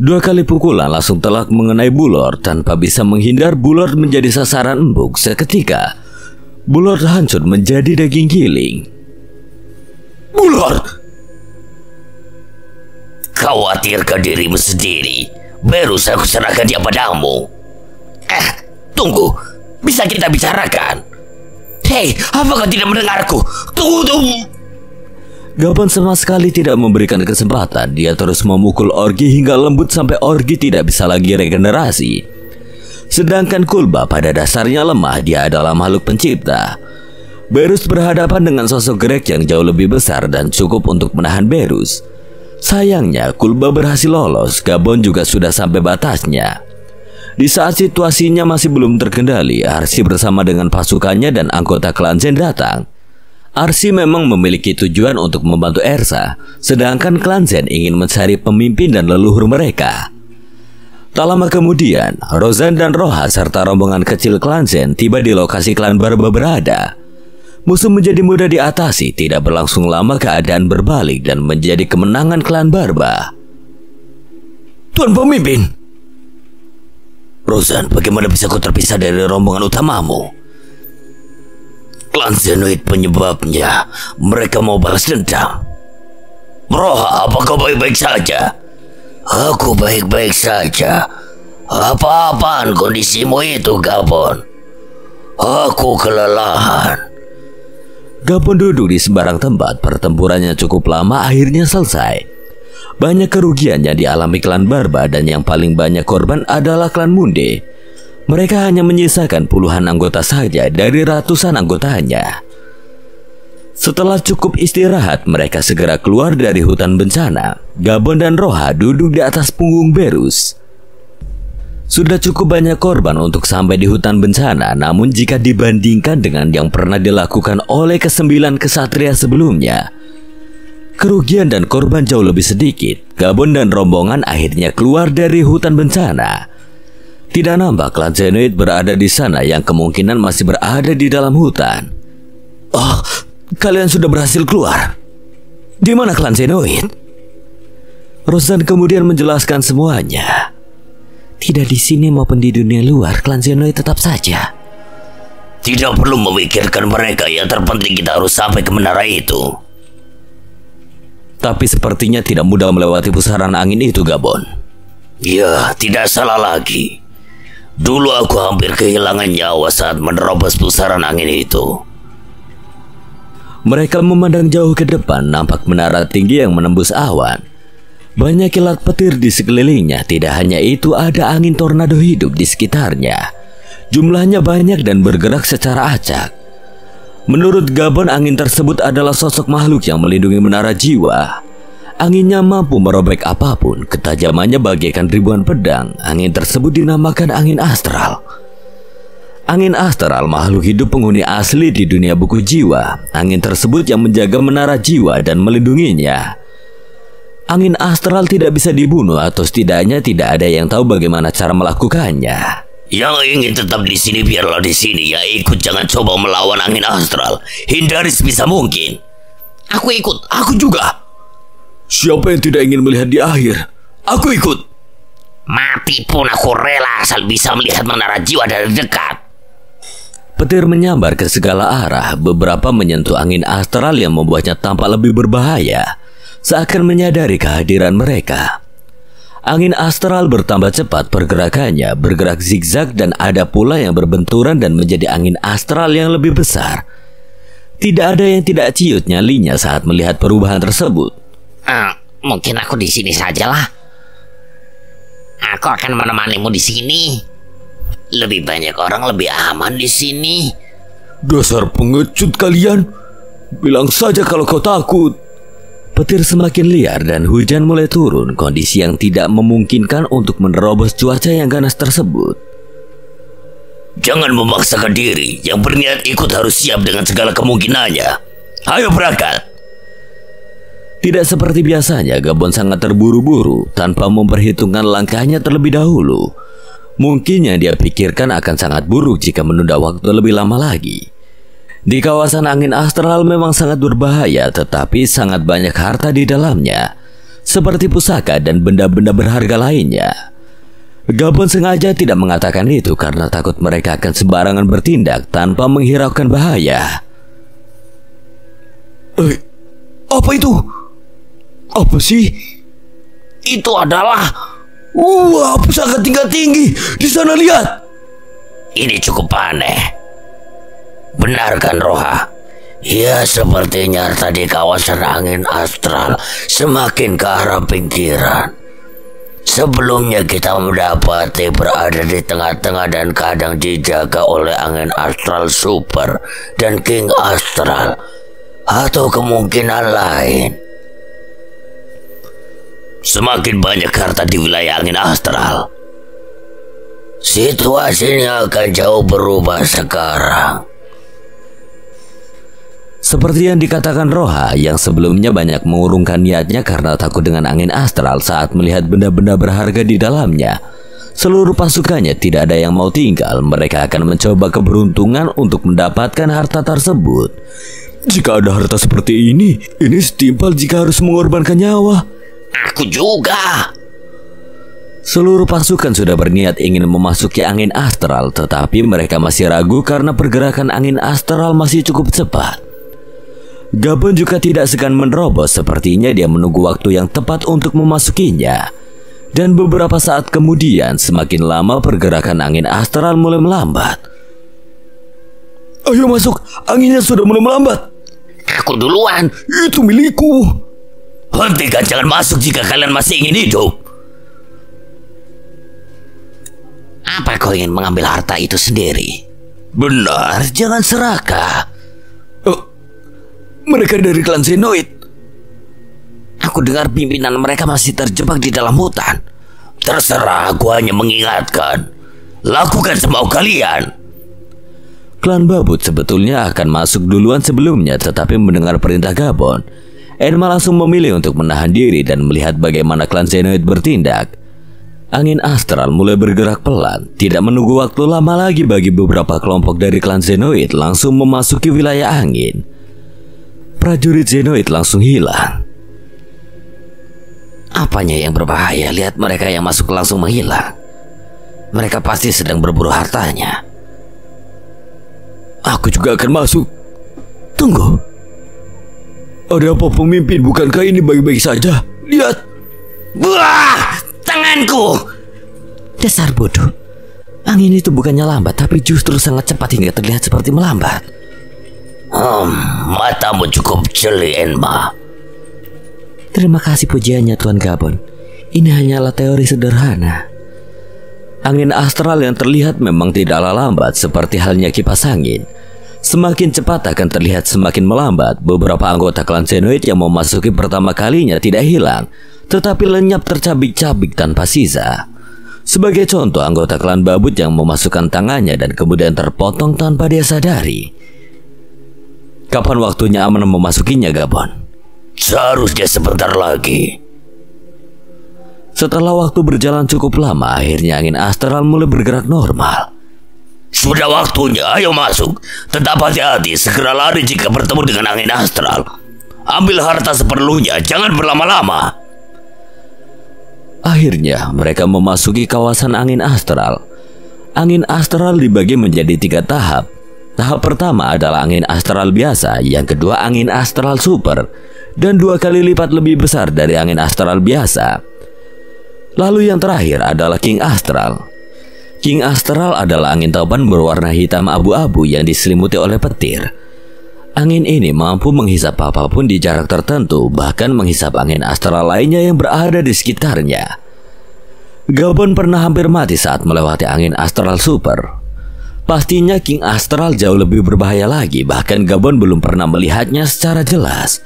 2 kali pukulan langsung telak mengenai Bulord. Tanpa bisa menghindar, Bulord menjadi sasaran embuk. Seketika, Bulord hancur menjadi daging giling. Bulord! Khawatirkan dirimu sendiri. Baru aku serahkan dia padamu. Tunggu. Bisa kita bicarakan? Hei, apa kau tidak mendengarku? Tunggu. Gabon sama sekali tidak memberikan kesempatan. Dia terus memukul Orgi hingga lembut sampai Orgi tidak bisa lagi regenerasi. Sedangkan Kulba pada dasarnya lemah. Dia adalah makhluk pencipta. Berus berhadapan dengan sosok Greg yang jauh lebih besar dan cukup untuk menahan Berus. Sayangnya Kulba berhasil lolos. Gabon juga sudah sampai batasnya. Di saat situasinya masih belum terkendali, Arsi bersama dengan pasukannya dan anggota klan Zen datang. Arsi memang memiliki tujuan untuk membantu Ersa, sedangkan klan Zen ingin mencari pemimpin dan leluhur mereka. Tak lama kemudian, Rozan dan Roha serta rombongan kecil klan Zen tiba di lokasi klan Barba berada. Musuh menjadi mudah diatasi. Tidak berlangsung lama keadaan berbalik dan menjadi kemenangan klan Barba. Tuan pemimpin, Rozan, bagaimana bisa kau terpisah dari rombongan utamamu? Klan Zenoid penyebabnya. Mereka mau balas dendam. Roha, apa kau baik-baik saja? Aku baik-baik saja. Apa-apaan kondisimu itu, Gabon? Aku kelelahan. Gabon duduk di sembarang tempat. Pertempurannya cukup lama, akhirnya selesai. Banyak kerugian yang dialami klan Barba dan yang paling banyak korban adalah klan Munde. Mereka hanya menyisakan puluhan anggota saja dari ratusan anggotanya. Setelah cukup istirahat, mereka segera keluar dari hutan bencana. Gabon dan Roha duduk di atas punggung Berus. Sudah cukup banyak korban untuk sampai di hutan bencana, namun jika dibandingkan dengan yang pernah dilakukan oleh ke-9 kesatria sebelumnya, kerugian dan korban jauh lebih sedikit. Gabon dan rombongan akhirnya keluar dari hutan bencana. Tidak nampak klan Zenoid berada di sana yang kemungkinan masih berada di dalam hutan. Oh, kalian sudah berhasil keluar. Di mana klan Zenoid? Rozan kemudian menjelaskan semuanya. Tidak di sini maupun di dunia luar, klan Zenoid tetap saja. Tidak perlu memikirkan mereka. Yang terpenting kita harus sampai ke menara itu. Tapi sepertinya tidak mudah melewati pusaran angin itu, Gabon. Ya, tidak salah lagi. Dulu aku hampir kehilangan nyawa saat menerobos pusaran angin itu. Mereka memandang jauh ke depan, nampak menara tinggi yang menembus awan. Banyak kilat petir di sekelilingnya. Tidak hanya itu, ada angin tornado hidup di sekitarnya. Jumlahnya banyak dan bergerak secara acak. Menurut Gabon, angin tersebut adalah sosok makhluk yang melindungi menara jiwa. Anginnya mampu merobek apapun. Ketajamannya bagaikan ribuan pedang. Angin tersebut dinamakan angin astral. Angin astral makhluk hidup penghuni asli di dunia buku jiwa. Angin tersebut yang menjaga menara jiwa dan melindunginya. Angin astral tidak bisa dibunuh, atau setidaknya tidak ada yang tahu bagaimana cara melakukannya. Yang ingin tetap di sini biarlah di sini. Ya ikut, jangan coba melawan angin astral. Hindari sebisa mungkin. Aku ikut, aku juga. Siapa yang tidak ingin melihat di akhir? Aku ikut. Mati pun aku rela asal bisa melihat menara jiwa dari dekat. Petir menyambar ke segala arah. Beberapa menyentuh angin astral yang membuatnya tampak lebih berbahaya. Seakan menyadari kehadiran mereka. Angin astral bertambah cepat pergerakannya, bergerak zigzag, dan ada pula yang berbenturan dan menjadi angin astral yang lebih besar. Tidak ada yang tidak ciut nyalinya saat melihat perubahan tersebut. Mungkin aku di sini sajalah. Aku akan menemanimu di sini. Lebih banyak orang lebih aman di sini. Dasar pengecut kalian. Bilang saja kalau kau takut. Petir semakin liar dan hujan mulai turun, kondisi yang tidak memungkinkan untuk menerobos cuaca yang ganas tersebut. Jangan memaksakan diri. Yang berniat ikut harus siap dengan segala kemungkinannya. Ayo berangkat. Tidak seperti biasanya, Gabon sangat terburu-buru tanpa memperhitungkan langkahnya terlebih dahulu. Mungkin yang dia pikirkan akan sangat buruk jika menunda waktu lebih lama lagi. Di kawasan angin astral memang sangat berbahaya, tetapi sangat banyak harta di dalamnya, seperti pusaka dan benda-benda berharga lainnya. Gabon sengaja tidak mengatakan itu karena takut mereka akan sembarangan bertindak tanpa menghiraukan bahaya. Apa itu? Apa sih? Itu adalah... Wah, pusaka tingkat tinggi. Di sana lihat. Ini cukup aneh. Benar kan, Roha? Ya, sepertinya harta di kawasan angin astral semakin ke arah pinggiran. Sebelumnya kita mendapati berada di tengah-tengah dan kadang dijaga oleh angin astral super dan king astral. Atau kemungkinan lain, semakin banyak harta di wilayah angin astral, situasinya akan jauh berubah sekarang. Seperti yang dikatakan Roha yang sebelumnya banyak mengurungkan niatnya karena takut dengan angin astral saat melihat benda-benda berharga di dalamnya. Seluruh pasukannya tidak ada yang mau tinggal. Mereka akan mencoba keberuntungan untuk mendapatkan harta tersebut. Jika ada harta seperti ini setimpal jika harus mengorbankan nyawa. Aku juga. Seluruh pasukan sudah berniat ingin memasuki angin astral, tetapi mereka masih ragu karena pergerakan angin astral masih cukup cepat. Gabon juga tidak segan menerobos, sepertinya dia menunggu waktu yang tepat untuk memasukinya. Dan beberapa saat kemudian, semakin lama pergerakan angin astral mulai melambat. Ayo masuk, anginnya sudah mulai melambat. Aku duluan. Itu milikku. Hentikan, jangan masuk jika kalian masih ingin hidup. Apa kau ingin mengambil harta itu sendiri? Benar, jangan serakah. Mereka dari klan Zenoid. Aku dengar pimpinan mereka masih terjebak di dalam hutan. Terserah, aku hanya mengingatkan. Lakukan semau kalian. Klan Babut sebetulnya akan masuk duluan sebelumnya, tetapi mendengar perintah Gabon, Enma langsung memilih untuk menahan diri dan melihat bagaimana klan Zenoid bertindak. Angin astral mulai bergerak pelan, tidak menunggu waktu lama lagi bagi beberapa kelompok dari klan Zenoid langsung memasuki wilayah angin. Prajurit Zenoid langsung hilang. Apanya yang berbahaya? Lihat mereka yang masuk langsung menghilang. Mereka pasti sedang berburu hartanya. Aku juga akan masuk. Tunggu. Ada apa pemimpin? Bukankah ini baik-baik saja? Lihat. Wah, tanganku. Dasar bodoh. Angin itu bukannya lambat, tapi justru sangat cepat hingga terlihat seperti melambat. Matamu cukup jeli, Enma. Terima kasih pujiannya, Tuan Gabon. Ini hanyalah teori sederhana. Angin astral yang terlihat memang tidaklah lambat seperti halnya kipas angin. Semakin cepat akan terlihat semakin melambat. Beberapa anggota klan Zenoid yang memasuki pertama kalinya tidak hilang, tetapi lenyap tercabik-cabik tanpa sisa. Sebagai contoh, anggota klan Babut yang memasukkan tangannya dan kemudian terpotong tanpa dia sadari. Kapan waktunya aman memasukinya, Gabon? Seharusnya sebentar lagi. Setelah waktu berjalan cukup lama, akhirnya angin astral mulai bergerak normal. Sudah waktunya, ayo masuk. Tetap hati-hati, segera lari jika bertemu dengan angin astral. Ambil harta seperlunya, jangan berlama-lama. Akhirnya mereka memasuki kawasan angin astral. Angin astral dibagi menjadi 3 tahap. Tahap pertama adalah angin astral biasa, yang kedua angin astral super, dan 2 kali lipat lebih besar dari angin astral biasa. Lalu yang terakhir adalah King Astral. King Astral adalah angin topan berwarna hitam abu-abu yang diselimuti oleh petir. Angin ini mampu menghisap apapun di jarak tertentu, bahkan menghisap angin astral lainnya yang berada di sekitarnya. Gabon pernah hampir mati saat melewati angin astral super. Pastinya King Astral jauh lebih berbahaya lagi, bahkan Gabon belum pernah melihatnya secara jelas.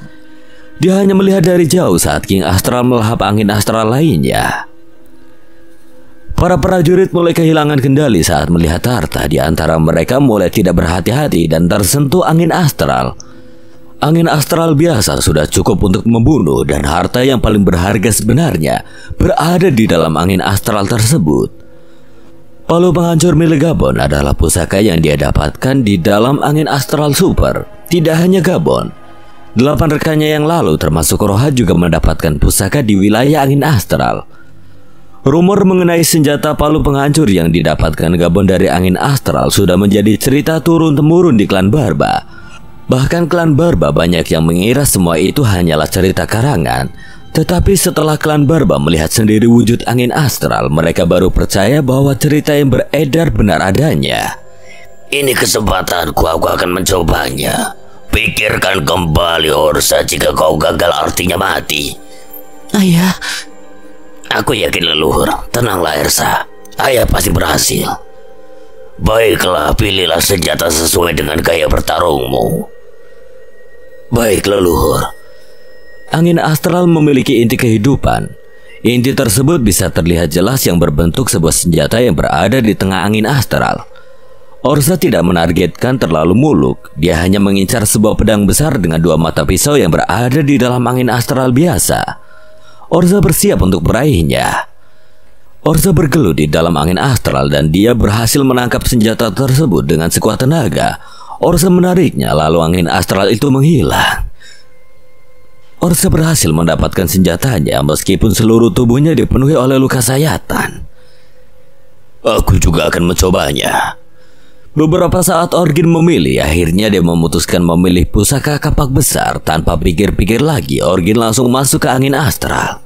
Dia hanya melihat dari jauh saat King Astral melahap angin astral lainnya. Para prajurit mulai kehilangan kendali saat melihat harta. Di antara mereka mulai tidak berhati-hati dan tersentuh angin astral. Angin astral biasa sudah cukup untuk membunuh, dan harta yang paling berharga sebenarnya berada di dalam angin astral tersebut. Palu penghancur milik Gabon adalah pusaka yang dia dapatkan di dalam angin astral super. Tidak hanya Gabon, 8 rekannya yang lalu termasuk Roha juga mendapatkan pusaka di wilayah angin astral. Rumor mengenai senjata palu penghancur yang didapatkan Gabon dari angin astral sudah menjadi cerita turun-temurun di klan Barba. Bahkan klan Barba banyak yang mengira semua itu hanyalah cerita karangan. Tetapi setelah klan Barba melihat sendiri wujud angin astral, mereka baru percaya bahwa cerita yang beredar benar adanya. Ini kesempatanku, aku akan mencobanya. Pikirkan kembali, Orsa, jika kau gagal artinya mati. Ayah, Aku yakin leluhur, tenanglah Ersa. Ayah pasti berhasil. Baiklah, pilihlah senjata sesuai dengan gaya bertarungmu. Baik leluhur. Angin astral memiliki inti kehidupan. Inti tersebut bisa terlihat jelas yang berbentuk sebuah senjata yang berada di tengah angin astral. Orsa tidak menargetkan terlalu muluk. Dia hanya mengincar sebuah pedang besar dengan 2 mata pisau yang berada di dalam angin astral biasa. Orsa bersiap untuk meraihnya. Orsa bergelut di dalam angin astral dan dia berhasil menangkap senjata tersebut dengan sekuat tenaga. Orsa menariknya lalu angin astral itu menghilang. Orsa berhasil mendapatkan senjatanya meskipun seluruh tubuhnya dipenuhi oleh luka sayatan. Aku juga akan mencobanya. Beberapa saat Orgin memilih, akhirnya dia memutuskan memilih pusaka kapak besar. Tanpa pikir-pikir lagi, Orgin langsung masuk ke angin astral.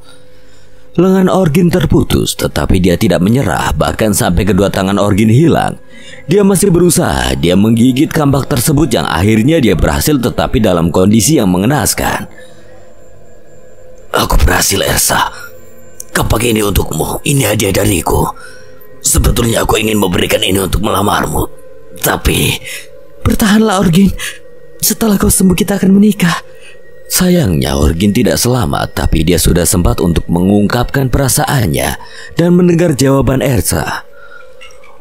Lengan Orgin terputus, tetapi dia tidak menyerah. Bahkan sampai kedua tangan Orgin hilang, dia masih berusaha. Dia menggigit kampak tersebut yang akhirnya dia berhasil, tetapi dalam kondisi yang mengenaskan. Aku berhasil, Ersa. Kapak ini untukmu. Ini hadiah dariku. Sebetulnya aku ingin memberikan ini untuk melamarmu. Tapi bertahanlah Orgin. Setelah kau sembuh kita akan menikah. Sayangnya Orgin tidak selamat, tapi dia sudah sempat untuk mengungkapkan perasaannya dan mendengar jawaban Ersa.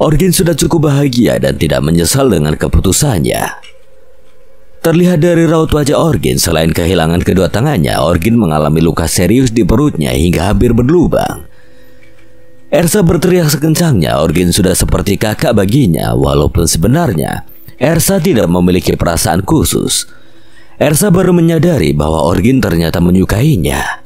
Orgin sudah cukup bahagia dan tidak menyesal dengan keputusannya. Terlihat dari raut wajah Orgin, selain kehilangan kedua tangannya, Orgin mengalami luka serius di perutnya hingga hampir berlubang. Ersa berteriak sekencangnya. Orgin sudah seperti kakak baginya, walaupun sebenarnya Ersa tidak memiliki perasaan khusus. Ersa baru menyadari bahwa Orgin ternyata menyukainya.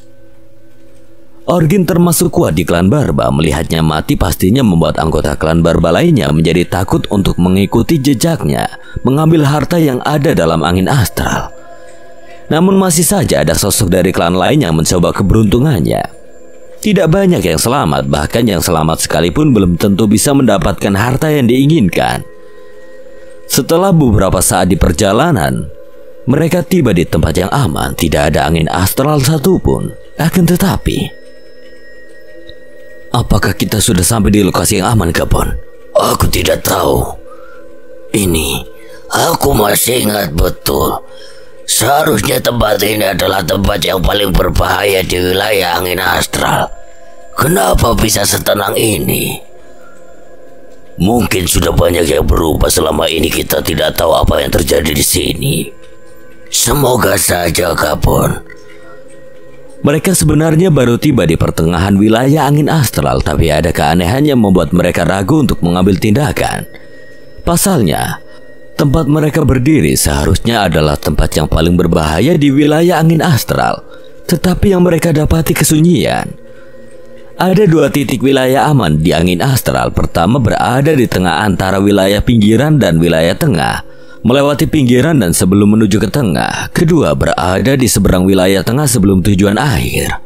Orgin termasuk kuat di klan Barba. Melihatnya mati pastinya membuat anggota klan Barba lainnya menjadi takut untuk mengikuti jejaknya, mengambil harta yang ada dalam angin astral. Namun masih saja ada sosok dari klan lain yang mencoba keberuntungannya. Tidak banyak yang selamat, bahkan yang selamat sekalipun belum tentu bisa mendapatkan harta yang diinginkan. Setelah beberapa saat di perjalanan, mereka tiba di tempat yang aman. Tidak ada angin astral satupun. Akan tetapi, apakah kita sudah sampai di lokasi yang aman, Gabon? aku tidak tahu. Ini aku masih ingat betul. Seharusnya tempat ini adalah tempat yang paling berbahaya di wilayah angin astral. Kenapa bisa setenang ini? Mungkin sudah banyak yang berubah selama ini, kita tidak tahu apa yang terjadi di sini. Semoga saja, Gabon. Mereka sebenarnya baru tiba di pertengahan wilayah angin astral, tapi ada keanehan yang membuat mereka ragu untuk mengambil tindakan. Pasalnya, tempat mereka berdiri seharusnya adalah tempat yang paling berbahaya di wilayah angin astral, tetapi yang mereka dapati kesunyian. Ada 2 titik wilayah aman di angin astral. Pertama berada di tengah antara wilayah pinggiran dan wilayah tengah, melewati pinggiran dan sebelum menuju ke tengah. Kedua berada di seberang wilayah tengah sebelum tujuan akhir.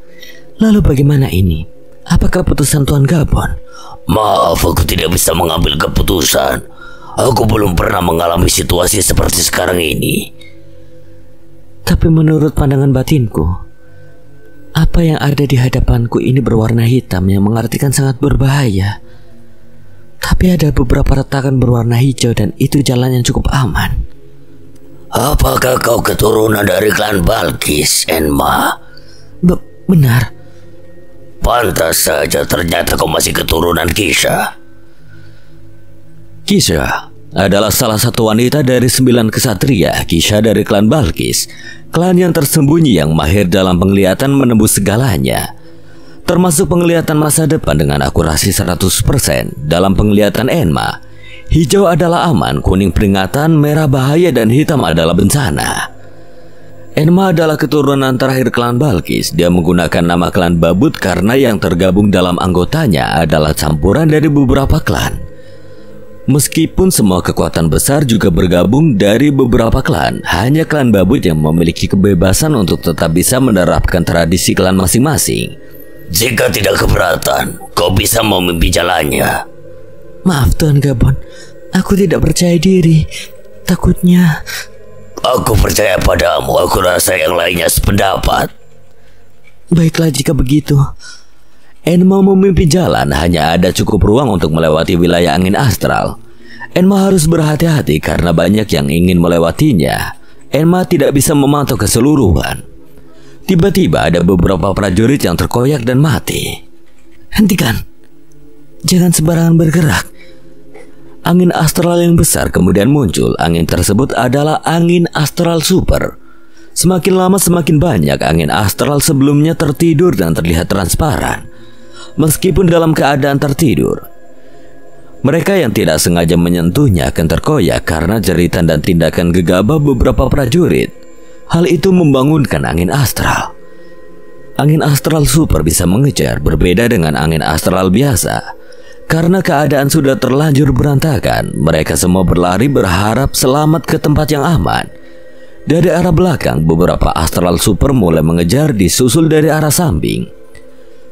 Lalu bagaimana ini? Apa keputusan Tuan Gabon? Maaf, aku tidak bisa mengambil keputusan. Aku belum pernah mengalami situasi seperti sekarang ini. Tapi menurut pandangan batinku, apa yang ada di hadapanku ini berwarna hitam yang mengartikan sangat berbahaya. Tapi ada beberapa retakan berwarna hijau dan itu jalan yang cukup aman. Apakah kau keturunan dari klan Balkis, Enma? Benar. Pantas saja, ternyata kau masih keturunan Kisha. Kisha adalah salah satu wanita dari 9 kesatria. Kisha dari klan Balkis, klan yang tersembunyi yang mahir dalam penglihatan menembus segalanya. termasuk penglihatan masa depan dengan akurasi 100%. Dalam penglihatan Enma, hijau adalah aman, kuning peringatan, merah bahaya, dan hitam adalah bencana. Enma adalah keturunan terakhir klan Balkis. Dia menggunakan nama klan Babut karena yang tergabung dalam anggotanya adalah campuran dari beberapa klan. Meskipun semua kekuatan besar juga bergabung dari beberapa klan, hanya klan Babut yang memiliki kebebasan untuk tetap bisa menerapkan tradisi klan masing-masing. Jika tidak keberatan, kau bisa memimpin jalannya. Maaf Tuan Gabon, aku tidak percaya diri. Takutnya... Aku percaya padamu, aku rasa yang lainnya sependapat. Baiklah jika begitu. Enma memimpin jalan, hanya ada cukup ruang untuk melewati wilayah angin astral. Enma harus berhati-hati karena banyak yang ingin melewatinya. Enma tidak bisa memantau keseluruhan. Tiba-tiba ada beberapa prajurit yang terkoyak dan mati. Hentikan. Jangan sembarangan bergerak. Angin astral yang besar kemudian muncul. Angin tersebut adalah angin astral super. Semakin lama semakin banyak angin astral sebelumnya tertidur dan terlihat transparan. Meskipun dalam keadaan tertidur, mereka yang tidak sengaja menyentuhnya akan terkoyak karena jeritan dan tindakan gegabah beberapa prajurit. Hal itu membangunkan angin astral. Angin astral super bisa mengejar, berbeda dengan angin astral biasa. Karena keadaan sudah terlanjur berantakan, mereka semua berlari berharap selamat ke tempat yang aman. Dari arah belakang, beberapa astral super mulai mengejar disusul dari arah samping.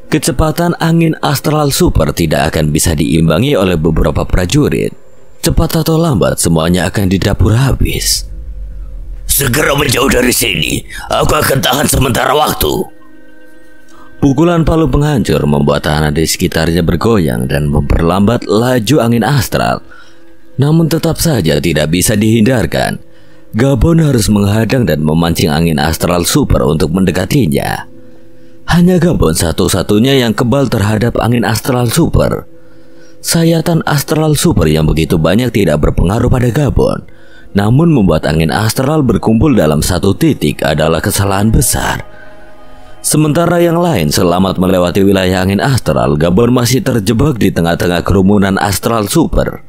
Kecepatan angin astral super tidak akan bisa diimbangi oleh beberapa prajurit. Cepat atau lambat semuanya akan didapur habis. Segera menjauh dari sini. Aku akan tahan sementara waktu. Pukulan palu penghancur membuat tanah di sekitarnya bergoyang dan memperlambat laju angin astral. Namun tetap saja tidak bisa dihindarkan. Gabon harus menghadang dan memancing angin astral super untuk mendekatinya. Hanya Gabon satu-satunya yang kebal terhadap angin astral super. Sayatan astral super yang begitu banyak tidak berpengaruh pada Gabon. Namun membuat angin astral berkumpul dalam satu titik adalah kesalahan besar. Sementara yang lain selamat melewati wilayah angin astral, Gabon masih terjebak di tengah-tengah kerumunan astral super.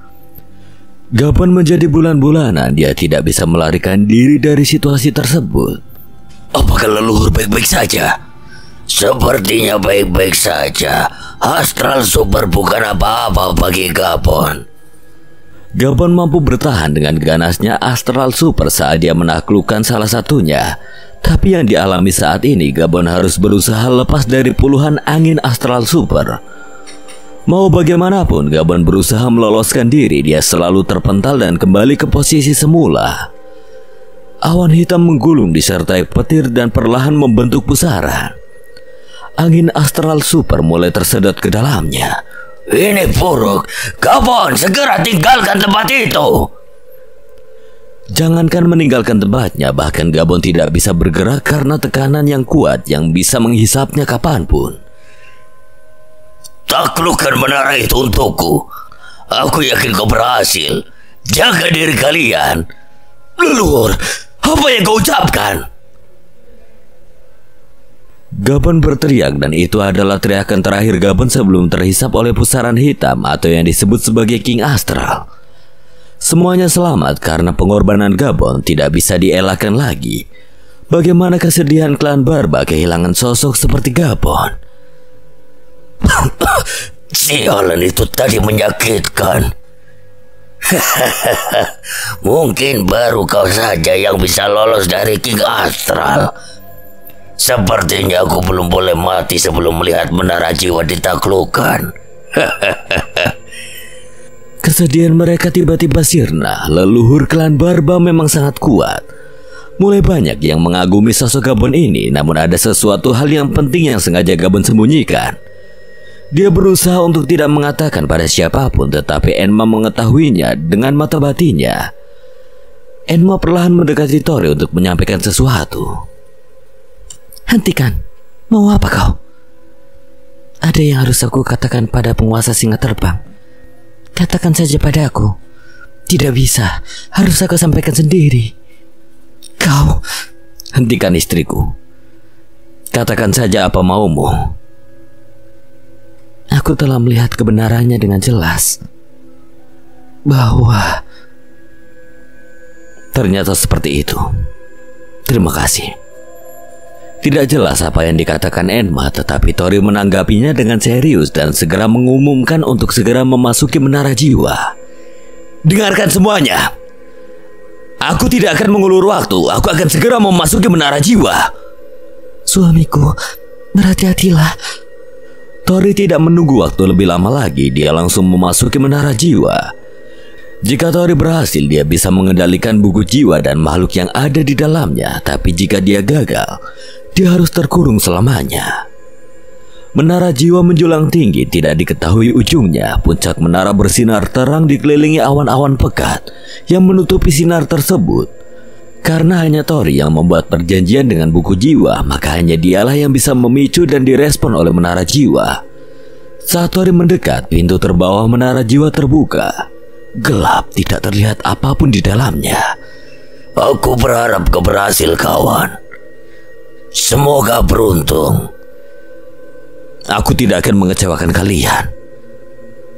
Gabon menjadi bulan-bulanan dia tidak bisa melarikan diri dari situasi tersebut. Apakah leluhur baik-baik saja? Sepertinya baik-baik saja. Astral super bukan apa-apa bagi Gabon. Gabon mampu bertahan dengan ganasnya astral super saat dia menaklukkan salah satunya. Tapi yang dialami saat ini, Gabon harus berusaha lepas dari puluhan angin astral super. Mau bagaimanapun, Gabon berusaha meloloskan diri. Dia selalu terpental dan kembali ke posisi semula. Awan hitam menggulung disertai petir dan perlahan membentuk pusaran. Angin astral super mulai tersedot ke dalamnya. Ini buruk. Gabon, segera tinggalkan tempat itu. Jangankan meninggalkan tempatnya, bahkan Gabon tidak bisa bergerak karena tekanan yang kuat yang bisa menghisapnya kapanpun. Taklukkan menara itu untukku. Aku yakin kau berhasil. Jaga diri kalian. Leluhur, apa yang kau ucapkan? Gabon berteriak dan itu adalah teriakan terakhir Gabon sebelum terhisap oleh pusaran hitam atau yang disebut sebagai King Astral. Semuanya selamat karena pengorbanan Gabon tidak bisa dielakkan lagi. Bagaimana kesedihan klan Barba kehilangan sosok seperti Gabon. Sialan itu tadi menyakitkan. Mungkin baru kau saja yang bisa lolos dari King Astral. Sepertinya aku belum boleh mati sebelum melihat menara jiwa ditaklukkan. Kesedihan mereka tiba-tiba sirna. Leluhur klan Barba memang sangat kuat. Mulai banyak yang mengagumi sosok Gabon ini, namun ada sesuatu hal yang penting yang sengaja Gabon sembunyikan. Dia berusaha untuk tidak mengatakan pada siapapun, tetapi Enma mengetahuinya dengan mata batinnya. Enma perlahan mendekati Tori untuk menyampaikan sesuatu. Hentikan. Mau apa kau? Ada yang harus aku katakan pada penguasa singa terbang. Katakan saja pada aku. Tidak bisa. Harus aku sampaikan sendiri. Kau... Hentikan istriku. Katakan saja apa maumu. aku telah melihat kebenarannya dengan jelas. Bahwa ternyata seperti itu. Terima kasih. Tidak jelas apa yang dikatakan Enma, tetapi Tori menanggapinya dengan serius dan segera mengumumkan untuk segera memasuki menara jiwa. Dengarkan semuanya. Aku tidak akan mengulur waktu. Aku akan segera memasuki menara jiwa. Suamiku, berhati-hatilah. Tori tidak menunggu waktu lebih lama lagi. Dia langsung memasuki menara jiwa. Jika Tori berhasil, dia bisa mengendalikan buku jiwa dan makhluk yang ada di dalamnya. Tapi jika dia gagal, dia harus terkurung selamanya. Menara jiwa menjulang tinggi, tidak diketahui ujungnya. Puncak menara bersinar terang dikelilingi awan-awan pekat yang menutupi sinar tersebut. Karena hanya Tori yang membuat perjanjian dengan buku jiwa, maka hanya dialah yang bisa memicu dan direspon oleh menara jiwa. Saat Tori mendekat, pintu terbawah menara jiwa terbuka. Gelap, tidak terlihat apapun di dalamnya. Aku berharap kau berhasil, kawan. Semoga beruntung. Aku tidak akan mengecewakan kalian.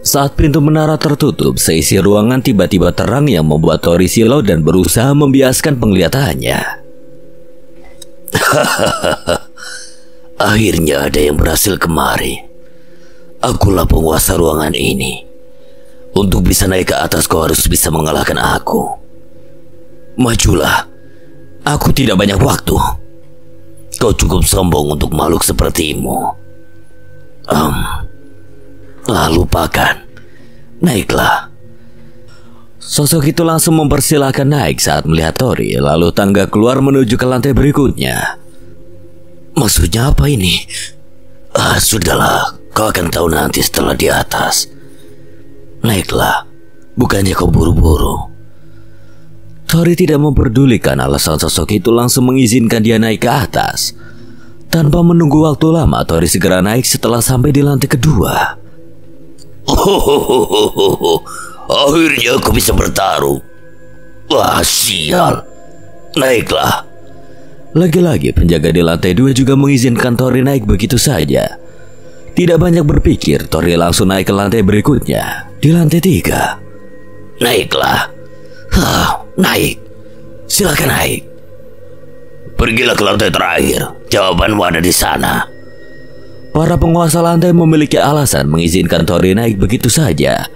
Saat pintu menara tertutup, seisi ruangan tiba-tiba terang yang membuat Tori silau dan berusaha membiaskan penglihatannya. Akhirnya ada yang berhasil kemari. Akulah penguasa ruangan ini. Untuk bisa naik ke atas kau harus bisa mengalahkan aku. Majulah. Aku tidak banyak waktu. Kau cukup sombong untuk makhluk sepertimu. Lupakan. Naiklah. Sosok itu langsung mempersilahkan naik saat melihat Tori. Lalu tangga keluar menuju ke lantai berikutnya. Maksudnya apa ini? Sudahlah. Kau akan tahu nanti setelah di atas. Naiklah. Bukannya kau buru-buru. Tori tidak memperdulikan alasan sosok itu, langsung mengizinkan dia naik ke atas. Tanpa menunggu waktu lama, Tori segera naik setelah sampai di lantai kedua. Akhirnya aku bisa bertarung. Wah, sial. Naiklah. Lagi-lagi penjaga di lantai 2 juga mengizinkan Tori naik begitu saja. Tidak banyak berpikir, Tori langsung naik ke lantai berikutnya. Di lantai 3. Naiklah. Naik. Silakan naik. Pergilah ke lantai terakhir. Jawabanmu ada di sana. Para penguasa lantai memiliki alasan mengizinkan Tori naik begitu saja.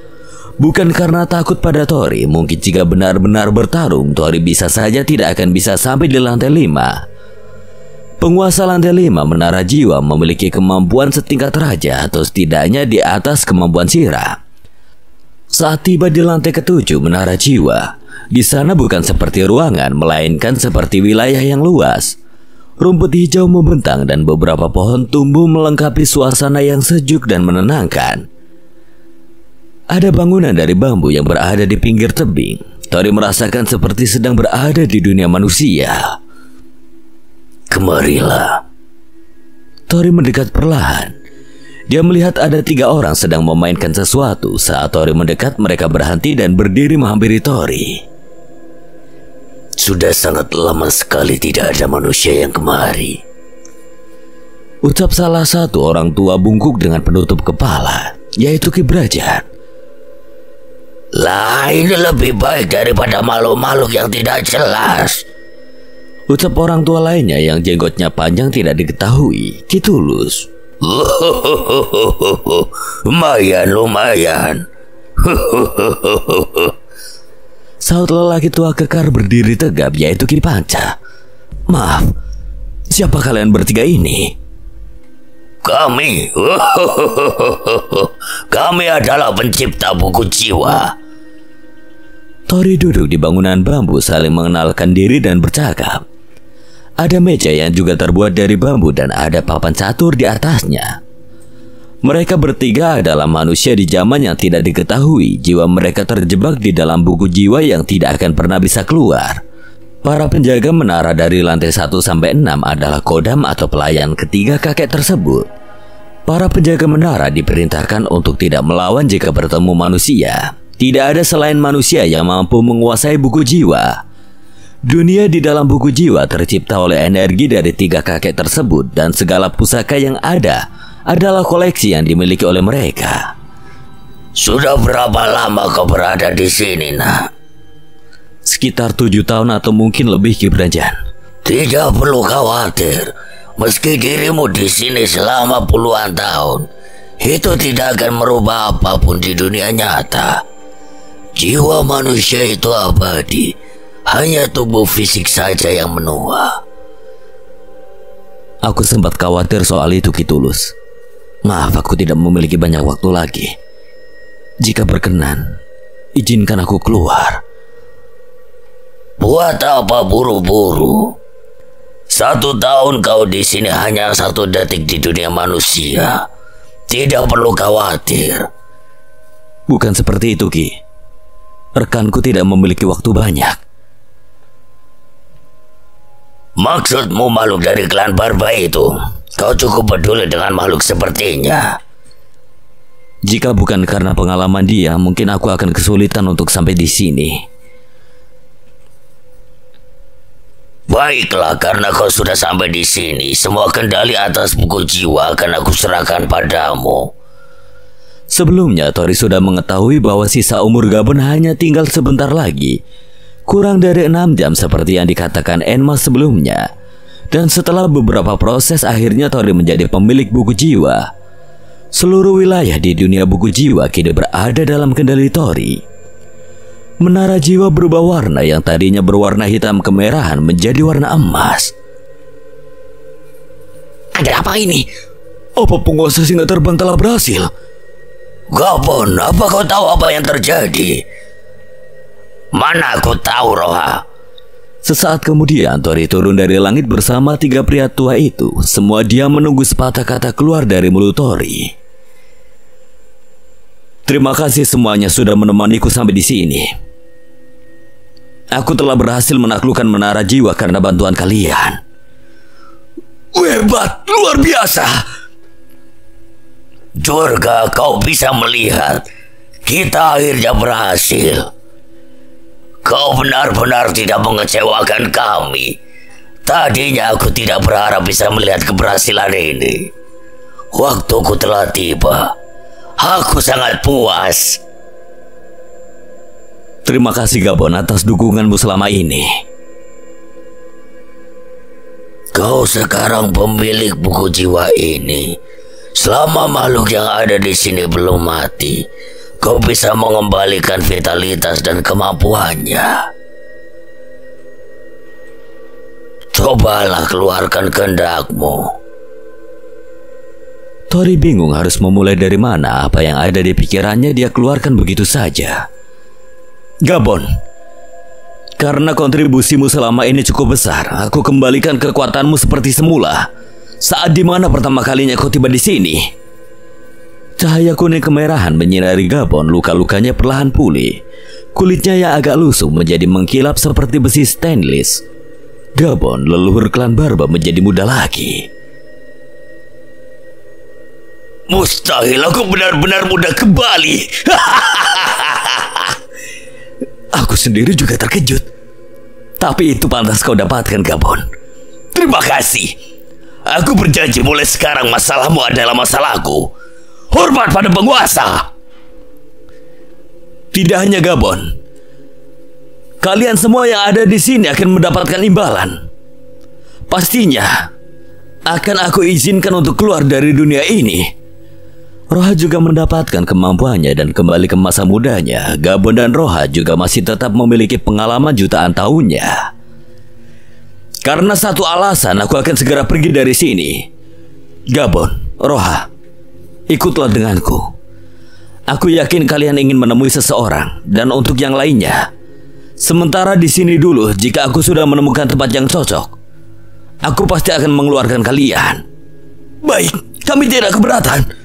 Bukan karena takut pada Tori. Mungkin jika benar-benar bertarung, Tori bisa saja tidak akan bisa sampai di lantai 5. Penguasa lantai 5 menara jiwa memiliki kemampuan setingkat raja, atau setidaknya di atas kemampuan Shira. Saat tiba di lantai ke-7 menara jiwa, di sana bukan seperti ruangan, melainkan seperti wilayah yang luas. Rumput hijau membentang dan beberapa pohon tumbuh melengkapi suasana yang sejuk dan menenangkan. Ada bangunan dari bambu yang berada di pinggir tebing. Tori merasakan seperti sedang berada di dunia manusia. Kemarilah. Tori mendekat perlahan. Dia melihat ada 3 orang sedang memainkan sesuatu. Saat Tori mendekat, mereka berhenti dan berdiri menghampiri Tori. Sudah sangat lama sekali tidak ada manusia yang kemari, ucap salah satu orang tua bungkuk dengan penutup kepala, yaitu Ki Brajat. Lah, ini lebih baik daripada makhluk-makhluk yang tidak jelas, ucap orang tua lainnya yang jenggotnya panjang tidak diketahui, Ki Tulus. Lumayan. Saut lelaki tua kekar berdiri tegap, yaitu Ki Panca. Maaf, siapa kalian bertiga ini? Kami adalah pencipta buku jiwa. Tori duduk di bangunan bambu saling mengenalkan diri dan bercakap. Ada meja yang juga terbuat dari bambu dan ada papan catur di atasnya. Mereka bertiga adalah manusia di zaman yang tidak diketahui. Jiwa mereka terjebak di dalam buku jiwa yang tidak akan pernah bisa keluar. Para penjaga menara dari lantai 1 sampai 6 adalah kodam atau pelayan ketiga kakek tersebut. Para penjaga menara diperintahkan untuk tidak melawan jika bertemu manusia. Tidak ada selain manusia yang mampu menguasai buku jiwa. Dunia di dalam buku jiwa tercipta oleh energi dari 3 kakek tersebut, dan segala pusaka yang ada adalah koleksi yang dimiliki oleh mereka. Sudah berapa lama kau berada di sini, nak? Sekitar 7 tahun atau mungkin lebih, Ki Brajan. Tidak perlu khawatir. Meski dirimu di sini selama puluhan tahun, itu tidak akan merubah apapun di dunia nyata. Jiwa manusia itu abadi. Hanya tubuh fisik saja yang menua. Aku sempat khawatir soal itu, Ki Tulus. Maaf, aku tidak memiliki banyak waktu lagi. Jika berkenan, izinkan aku keluar. Buat apa buru-buru? 1 tahun kau di sini hanya 1 detik di dunia manusia. Tidak perlu khawatir. Bukan seperti itu, Ki. Rekanku tidak memiliki waktu banyak. Maksudmu makhluk dari klan Barba itu? Kau cukup peduli dengan makhluk sepertinya? Jika bukan karena pengalaman dia, mungkin aku akan kesulitan untuk sampai di sini. Baiklah, karena kau sudah sampai di sini, semua kendali atas buku jiwa akan aku serahkan padamu. Sebelumnya, Tori sudah mengetahui bahwa sisa umur Gabon hanya tinggal sebentar lagi. Kurang dari 6 jam seperti yang dikatakan Enma sebelumnya. Dan setelah beberapa proses, akhirnya Tori menjadi pemilik buku jiwa. Seluruh wilayah di dunia buku jiwa kini berada dalam kendali Tori. Menara jiwa berubah warna yang tadinya berwarna hitam kemerahan menjadi warna emas. Ada apa ini? Apa penguasa singa terbang telah berhasil? Gabon, apa kau tahu apa yang terjadi? Mana aku tahu, Roha. Sesaat kemudian Tori turun dari langit bersama 3 pria tua itu. Semua dia menunggu sepatah kata keluar dari mulut Tori. Terima kasih semuanya sudah menemaniku sampai di sini. Aku telah berhasil menaklukkan menara jiwa karena bantuan kalian. Hebat, luar biasa. Jorga, kau bisa melihat kita akhirnya berhasil. Kau benar-benar tidak mengecewakan kami. Tadinya aku tidak berharap bisa melihat keberhasilan ini. Waktuku telah tiba. Aku sangat puas. Terima kasih Gabon atas dukunganmu selama ini. Kau sekarang pemilik buku jiwa ini. Selama makhluk yang ada di sini belum mati, kau bisa mengembalikan vitalitas dan kemampuannya. Cobalah keluarkan kehendakmu. Tori bingung harus memulai dari mana. Apa yang ada di pikirannya dia keluarkan begitu saja. Gabon, karena kontribusimu selama ini cukup besar, aku kembalikan kekuatanmu seperti semula. Saat dimana pertama kalinya kau tiba di sini. Cahaya kuning kemerahan menyinari Gabon. Luka-lukanya perlahan pulih. Kulitnya yang agak lusuh menjadi mengkilap seperti besi stainless. Gabon, leluhur klan Barba, menjadi muda lagi. Mustahil, aku benar-benar muda kembali. Aku sendiri juga terkejut. Tapi itu pantas kau dapatkan, Gabon. Terima kasih. Aku berjanji mulai sekarang masalahmu adalah masalahku. Hormat pada penguasa. Tidak hanya Gabon, kalian semua yang ada di sini akan mendapatkan imbalan. Pastinya akan aku izinkan untuk keluar dari dunia ini. Roha juga mendapatkan kemampuannya dan kembali ke masa mudanya. Gabon dan Roha juga masih tetap memiliki pengalaman jutaan tahunnya. Karena satu alasan, aku akan segera pergi dari sini. Gabon, Roha, ikutlah denganku. Aku yakin kalian ingin menemui seseorang, dan untuk yang lainnya, sementara di sini dulu. Jika aku sudah menemukan tempat yang cocok, aku pasti akan mengeluarkan kalian. Baik, kami tidak keberatan.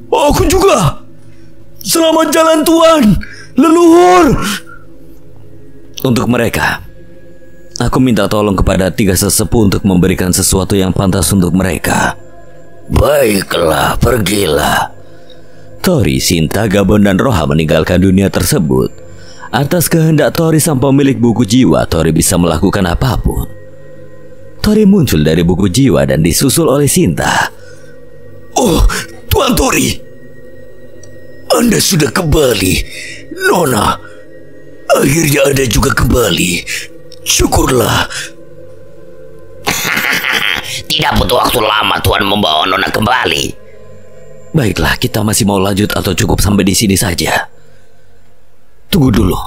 Aku juga. Selamat jalan Tuan, leluhur. Untuk mereka, aku minta tolong kepada 3 sesepuh untuk memberikan sesuatu yang pantas untuk mereka. Baiklah, pergilah. Tori, Sinta, Gabon, dan Roha meninggalkan dunia tersebut. Atas kehendak Tori sang pemilik buku jiwa, Tori bisa melakukan apapun. Tori muncul dari buku jiwa dan disusul oleh Sinta. Oh, Tuan Tori, Anda sudah kembali. Nona, akhirnya Anda juga kembali. Syukurlah. Tidak butuh waktu lama Tuan membawa Nona kembali. Baiklah, kita masih mau lanjut atau cukup sampai di sini saja? Tunggu dulu.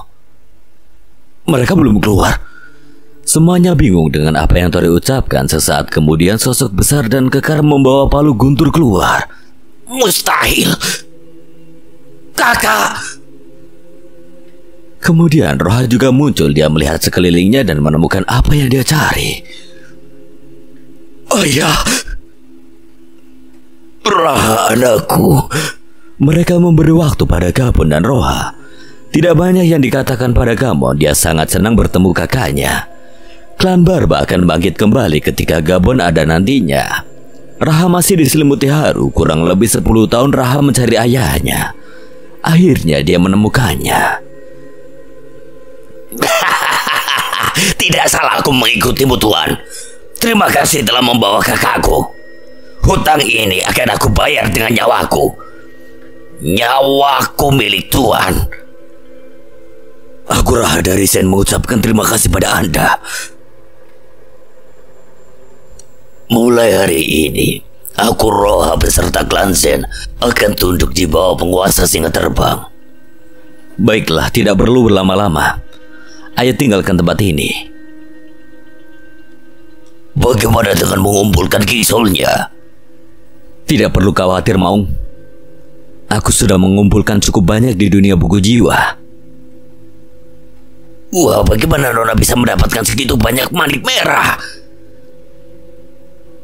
Mereka belum keluar. Semuanya bingung dengan apa yang Tori ucapkan. Sesaat kemudian sosok besar dan kekar membawa palu guntur keluar. Mustahil. Kakak. Kemudian Roha juga muncul. Dia melihat sekelilingnya dan menemukan apa yang dia cari. Ayah. Raha, anakku. Mereka memberi waktu pada Gabon dan Roha. Tidak banyak yang dikatakan pada Gabon. Dia sangat senang bertemu kakaknya. Klan Barba akan bangkit kembali ketika Gabon ada nantinya. Raha masih diselimuti haru. Kurang lebih 10 tahun Raha mencari ayahnya. Akhirnya dia menemukannya. Tidak salah aku mengikutimu, Tuan. Terima kasih telah membawa kakakku. Hutang ini akan aku bayar dengan nyawaku. Nyawaku milik Tuan. Aku Raha dari Zen mengucapkan terima kasih pada Anda. Mulai hari ini, aku Roha beserta klan Zen akan tunduk di bawah penguasa singa terbang. Baiklah, tidak perlu berlama-lama. Ayo tinggalkan tempat ini. Bagaimana dengan mengumpulkan kisolnya? Tidak perlu khawatir, Maung. Aku sudah mengumpulkan cukup banyak di dunia buku jiwa. Wah, bagaimana Nona bisa mendapatkan segitu banyak manik merah?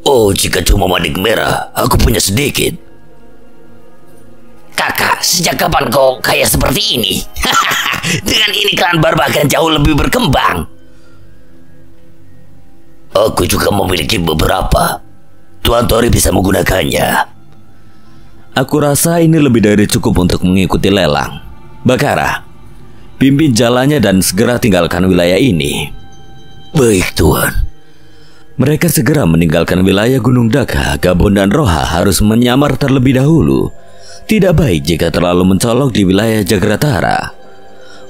Oh, jika cuma manik merah, aku punya sedikit. Kakak, sejak kapan kau kaya seperti ini? Dengan ini klan Barba akan jauh lebih berkembang. Aku juga memiliki beberapa. Tuan Tori bisa menggunakannya. Aku rasa ini lebih dari cukup untuk mengikuti lelang. Bakara, pimpin jalannya dan segera tinggalkan wilayah ini. Baik, Tuan. Mereka segera meninggalkan wilayah Gunung Daka. Gabon dan Roha harus menyamar terlebih dahulu. Tidak baik jika terlalu mencolok di wilayah Jagratara.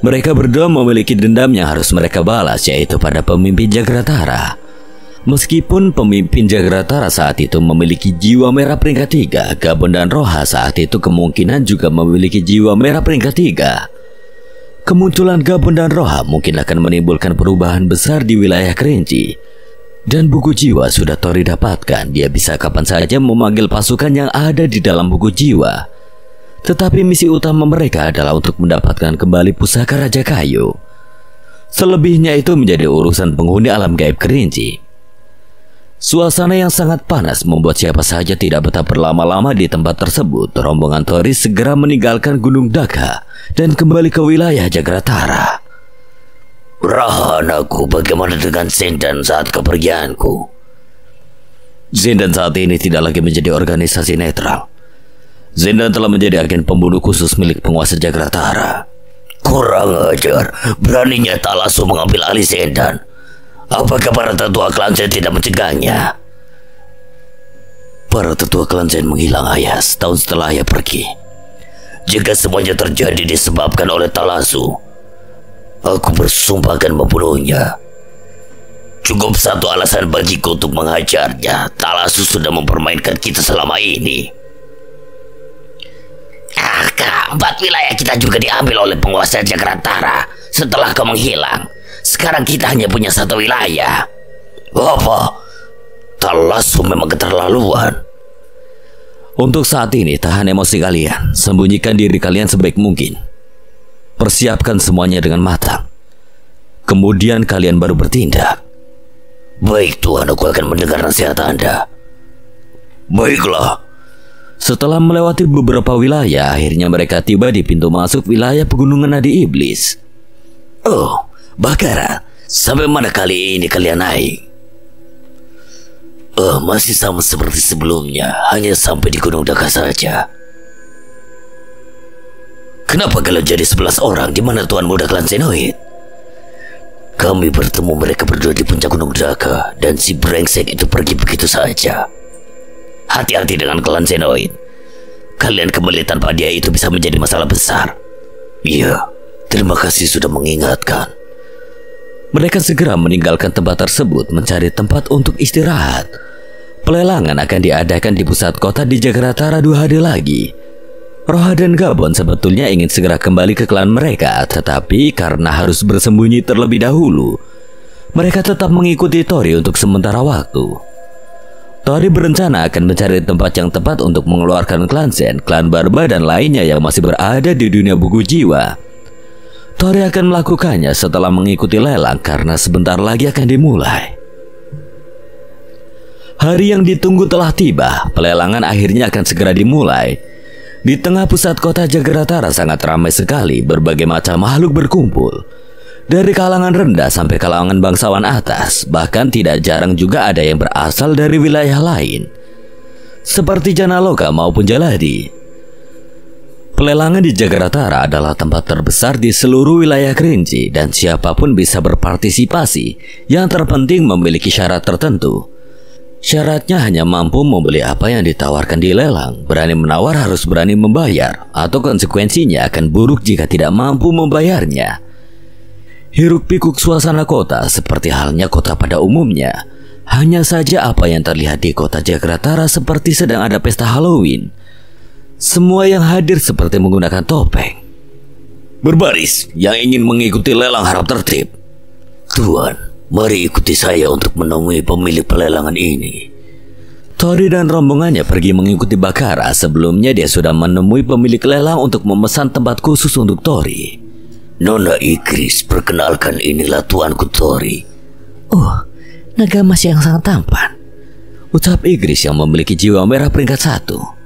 Mereka berdua memiliki dendam yang harus mereka balas, yaitu pada pemimpin Jagratara. Meskipun pemimpin Jagratara saat itu memiliki jiwa merah peringkat 3, Gabon dan Roha saat itu kemungkinan juga memiliki jiwa merah peringkat 3. Kemunculan Gabon dan Roha mungkin akan menimbulkan perubahan besar di wilayah Kerinci. Dan buku jiwa sudah Tori dapatkan. Dia bisa kapan saja memanggil pasukan yang ada di dalam buku jiwa. Tetapi misi utama mereka adalah untuk mendapatkan kembali pusaka Raja Kayu. Selebihnya itu menjadi urusan penghuni alam gaib Kerinci. Suasana yang sangat panas membuat siapa saja tidak betah berlama-lama di tempat tersebut. Rombongan Tori segera meninggalkan Gunung Daka dan kembali ke wilayah Jagratara. Raha, anakku, bagaimana dengan Zendan saat kepergianku? Zendan saat ini tidak lagi menjadi organisasi netral. Zendan telah menjadi agen pembunuh khusus milik penguasa Jagratara. Kurang ajar, beraninya Talasu mengambil alih Zendan. Apakah para tetua klan Zen tidak mencegahnya? Para tetua klan Zen menghilang, ayah, setahun setelah ayah pergi. Jika semuanya terjadi disebabkan oleh Talasu, aku bersumpah akan membunuhnya. Cukup satu alasan bagiku untuk menghajarnya. Talasu sudah mempermainkan kita selama ini. Kak, 4 wilayah kita juga diambil oleh penguasa Jagratara setelah kau menghilang. Sekarang kita hanya punya 1 wilayah. Apa? Talasu memang keterlaluan. Untuk saat ini tahan emosi kalian. Sembunyikan diri kalian sebaik mungkin. Persiapkan semuanya dengan matang. Kemudian kalian baru bertindak. Baik, Tuan, aku akan mendengar nasihat Anda. Baiklah. Setelah melewati beberapa wilayah, akhirnya mereka tiba di pintu masuk wilayah pegunungan Nadi Iblis. Oh, Bakara, sampai mana kali ini kalian naik? Masih sama seperti sebelumnya, hanya sampai di Gunung Daka saja. Kenapa kalian jadi 11 orang? Di mana Tuan Muda Klan Zenoid? Kami bertemu mereka berdua di puncak Gunung Daka, dan si brengsek itu pergi begitu saja. Hati-hati dengan klan Zenoid. Kalian kembali tanpa dia itu bisa menjadi masalah besar. Iya, terima kasih sudah mengingatkan. Mereka segera meninggalkan tempat tersebut mencari tempat untuk istirahat. Pelelangan akan diadakan di pusat kota di Jagratara 2 hari lagi. Roha dan Gabon sebetulnya ingin segera kembali ke klan mereka, tetapi karena harus bersembunyi terlebih dahulu, mereka tetap mengikuti Tori untuk sementara waktu. Tori berencana akan mencari tempat yang tepat untuk mengeluarkan klan Zen, klan Barba, dan lainnya yang masih berada di dunia buku jiwa. Tori akan melakukannya setelah mengikuti lelang karena sebentar lagi akan dimulai. Hari yang ditunggu telah tiba, pelelangan akhirnya akan segera dimulai. Di tengah pusat kota Jagratara sangat ramai sekali, berbagai macam makhluk berkumpul. Dari kalangan rendah sampai kalangan bangsawan atas, bahkan tidak jarang juga ada yang berasal dari wilayah lain, seperti Janaloka maupun Jaladi. Pelelangan di Jagratara adalah tempat terbesar di seluruh wilayah Kerinci dan siapapun bisa berpartisipasi. Yang terpenting memiliki syarat tertentu. Syaratnya hanya mampu membeli apa yang ditawarkan di lelang, berani menawar harus berani membayar, atau konsekuensinya akan buruk jika tidak mampu membayarnya. Hiruk pikuk suasana kota seperti halnya kota pada umumnya. Hanya saja apa yang terlihat di kota Jagratara seperti sedang ada pesta Halloween. Semua yang hadir seperti menggunakan topeng. Berbaris, yang ingin mengikuti lelang harap tertib. Tuan, mari ikuti saya untuk menemui pemilik pelelangan ini. Tori dan rombongannya pergi mengikuti Bakara. Sebelumnya dia sudah menemui pemilik lelang untuk memesan tempat khusus untuk Tori. Nona Igris, perkenalkan, inilah tuanku Tori. Oh, naga emas yang sangat tampan, ucap Igris yang memiliki jiwa merah peringkat 1.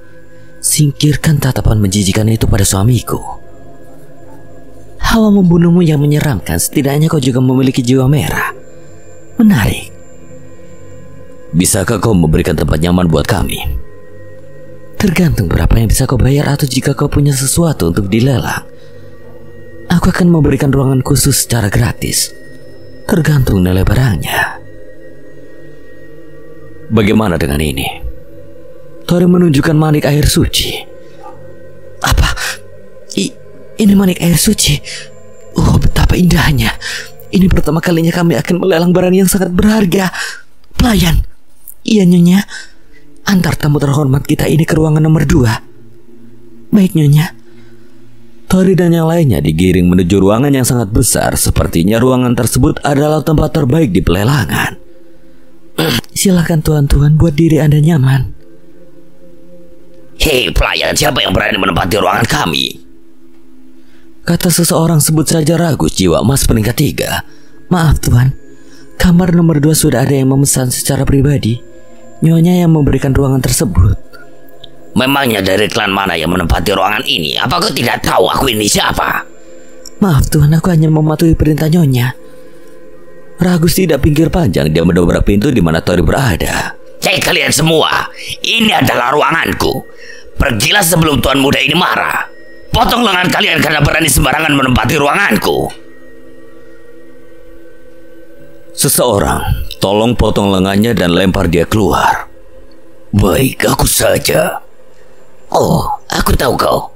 Singkirkan tatapan menjijikan itu pada suamiku. Hawa membunuhmu yang menyeramkan, setidaknya kau juga memiliki jiwa merah. Menarik. Bisakah kau memberikan tempat nyaman buat kami? Tergantung berapa yang bisa kau bayar, atau jika kau punya sesuatu untuk dilelang, aku akan memberikan ruangan khusus secara gratis. Tergantung nilai barangnya. Bagaimana dengan ini? Tori menunjukkan manik air suci. Apa? Ini manik air suci. Oh, betapa indahnya. Ini pertama kalinya kami akan melelang barang yang sangat berharga. Pelayan. Iya, Nyonya. Antar tamu terhormat kita ini ke ruangan nomor 2. Baik, Nyonya. Tori dan yang lainnya digiring menuju ruangan yang sangat besar. Sepertinya ruangan tersebut adalah tempat terbaik di pelelangan. Silakan tuan-tuan, buat diri Anda nyaman. Hei pelayan, siapa yang berani menempati ruangan kami? Kata seseorang, sebut saja Ragus, jiwa emas peringkat 3. Maaf tuan, kamar nomor 2 sudah ada yang memesan secara pribadi. Nyonya yang memberikan ruangan tersebut. Memangnya dari klan mana yang menempati ruangan ini? Apa kau tidak tahu aku ini siapa? Maaf tuan, aku hanya mematuhi perintah Nyonya. Ragus tidak pikir panjang, dia mendobrak pintu di mana Tori berada. Hei kalian semua, ini adalah ruanganku. Pergilah sebelum tuan muda ini marah. Potong lengan kalian karena berani sembarangan menempati ruanganku. Seseorang, tolong potong lengannya dan lempar dia keluar. Baik, aku saja. Oh, aku tahu kau.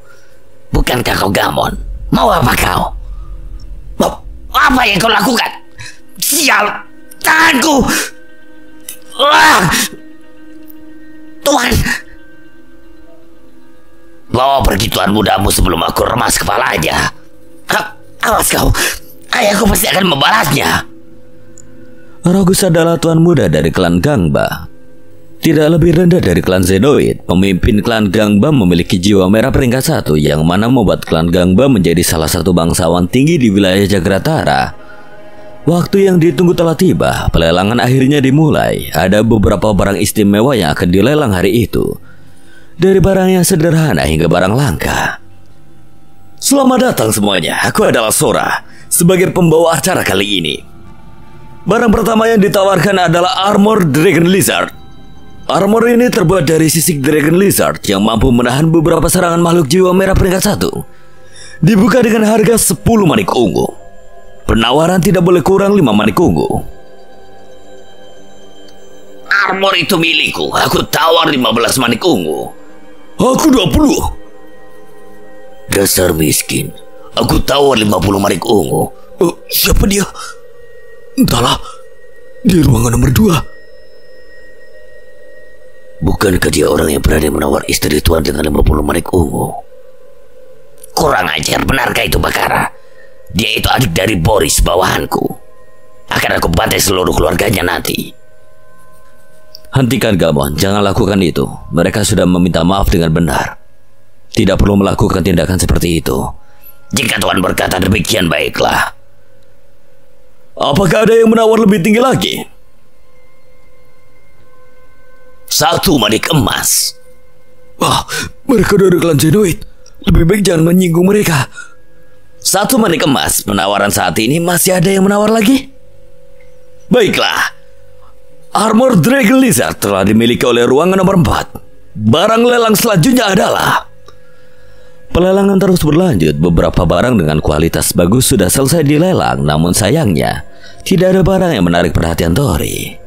Bukankah kau Gamon? Mau apa kau? Apa yang kau lakukan? Sial, tanganku! Tuan, bawa pergi tuan mudamu sebelum aku remas kepalanya. Awas kau, ayahku pasti akan membalasnya. Ragus adalah tuan muda dari klan Gangba. Tidak lebih rendah dari klan Zenoid. Pemimpin klan Gangba memiliki jiwa merah peringkat 1, yang mana membuat klan Gangba menjadi salah satu bangsawan tinggi di wilayah Jagratara. Waktu yang ditunggu telah tiba, pelelangan akhirnya dimulai. Ada beberapa barang istimewa yang akan dilelang hari itu. Dari barang yang sederhana hingga barang langka. Selamat datang semuanya, aku adalah Sora, sebagai pembawa acara kali ini. Barang pertama yang ditawarkan adalah Armor Dragon Lizard. Armor ini terbuat dari sisik Dragon Lizard yang mampu menahan beberapa serangan makhluk jiwa merah peringkat 1. Dibuka dengan harga 10 manik ungu. Penawaran tidak boleh kurang 5 manik ungu. Armor itu milikku. Aku tawar 15 manik ungu. Aku 20. Dasar miskin. Aku tawar 50 manik ungu. Siapa dia? Entahlah. Di ruangan nomor 2. Bukankah dia orang yang berani menawar istri tuan dengan 50 manik ungu? Kurang ajar, benarkah itu Bakara? Dia itu adik dari Boris, bawahanku. Akan aku bantai seluruh keluarganya nanti. Hentikan Gamon, jangan lakukan itu. Mereka sudah meminta maaf dengan benar. Tidak perlu melakukan tindakan seperti itu. Jika Tuhan berkata demikian, baiklah. Apakah ada yang menawar lebih tinggi lagi? 1 manik emas. Mereka dari klan Zenoid. Lebih baik jangan menyinggung mereka. 1 manik emas. Penawaran saat ini masih ada yang menawar lagi? Baiklah. Armor Dragon Lizard telah dimiliki oleh ruangan nomor 4. Barang lelang selanjutnya adalah... Pelelangan terus berlanjut. Beberapa barang dengan kualitas bagus sudah selesai dilelang. Namun sayangnya, tidak ada barang yang menarik perhatian Tori.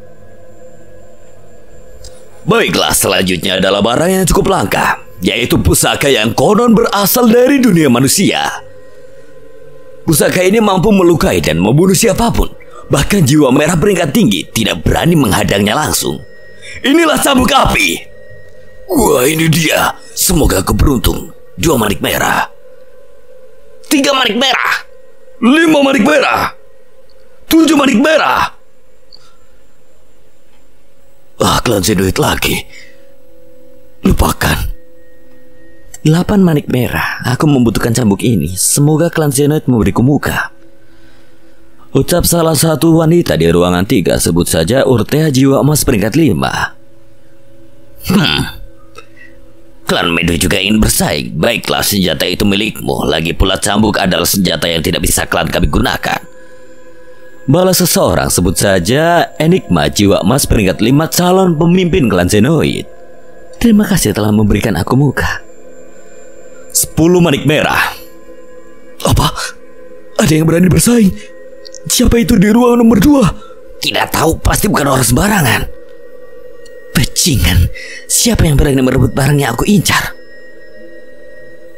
Baiklah, selanjutnya adalah barang yang cukup langka, yaitu pusaka yang konon berasal dari dunia manusia. Pusaka ini mampu melukai dan membunuh siapapun. Bahkan jiwa merah peringkat tinggi tidak berani menghadangnya langsung. Inilah cambuk api. Wah, ini dia. Semoga aku beruntung. 2 manik merah. 3 manik merah. 5 manik merah. 7 manik merah. Klan Zenoid lagi. Lupakan. 8 manik merah. Aku membutuhkan cambuk ini. Semoga klan Zenoid memberiku muka. Ucap salah satu wanita di ruangan 3. Sebut saja Urtea jiwa emas peringkat 5. Klan Medu juga ingin bersaing. Baiklah, senjata itu milikmu. Lagi pula cambuk adalah senjata yang tidak bisa klan kami gunakan. Balas seseorang, sebut saja Enigma jiwa emas peringkat 5 calon pemimpin klan Zenoid. Terima kasih telah memberikan aku muka. 10 manik merah. Apa? Ada yang berani bersaing? Siapa itu di ruang nomor 2? Tidak tahu, pasti bukan orang sembarangan. Bajingan, siapa yang berani merebut barang yang aku incar?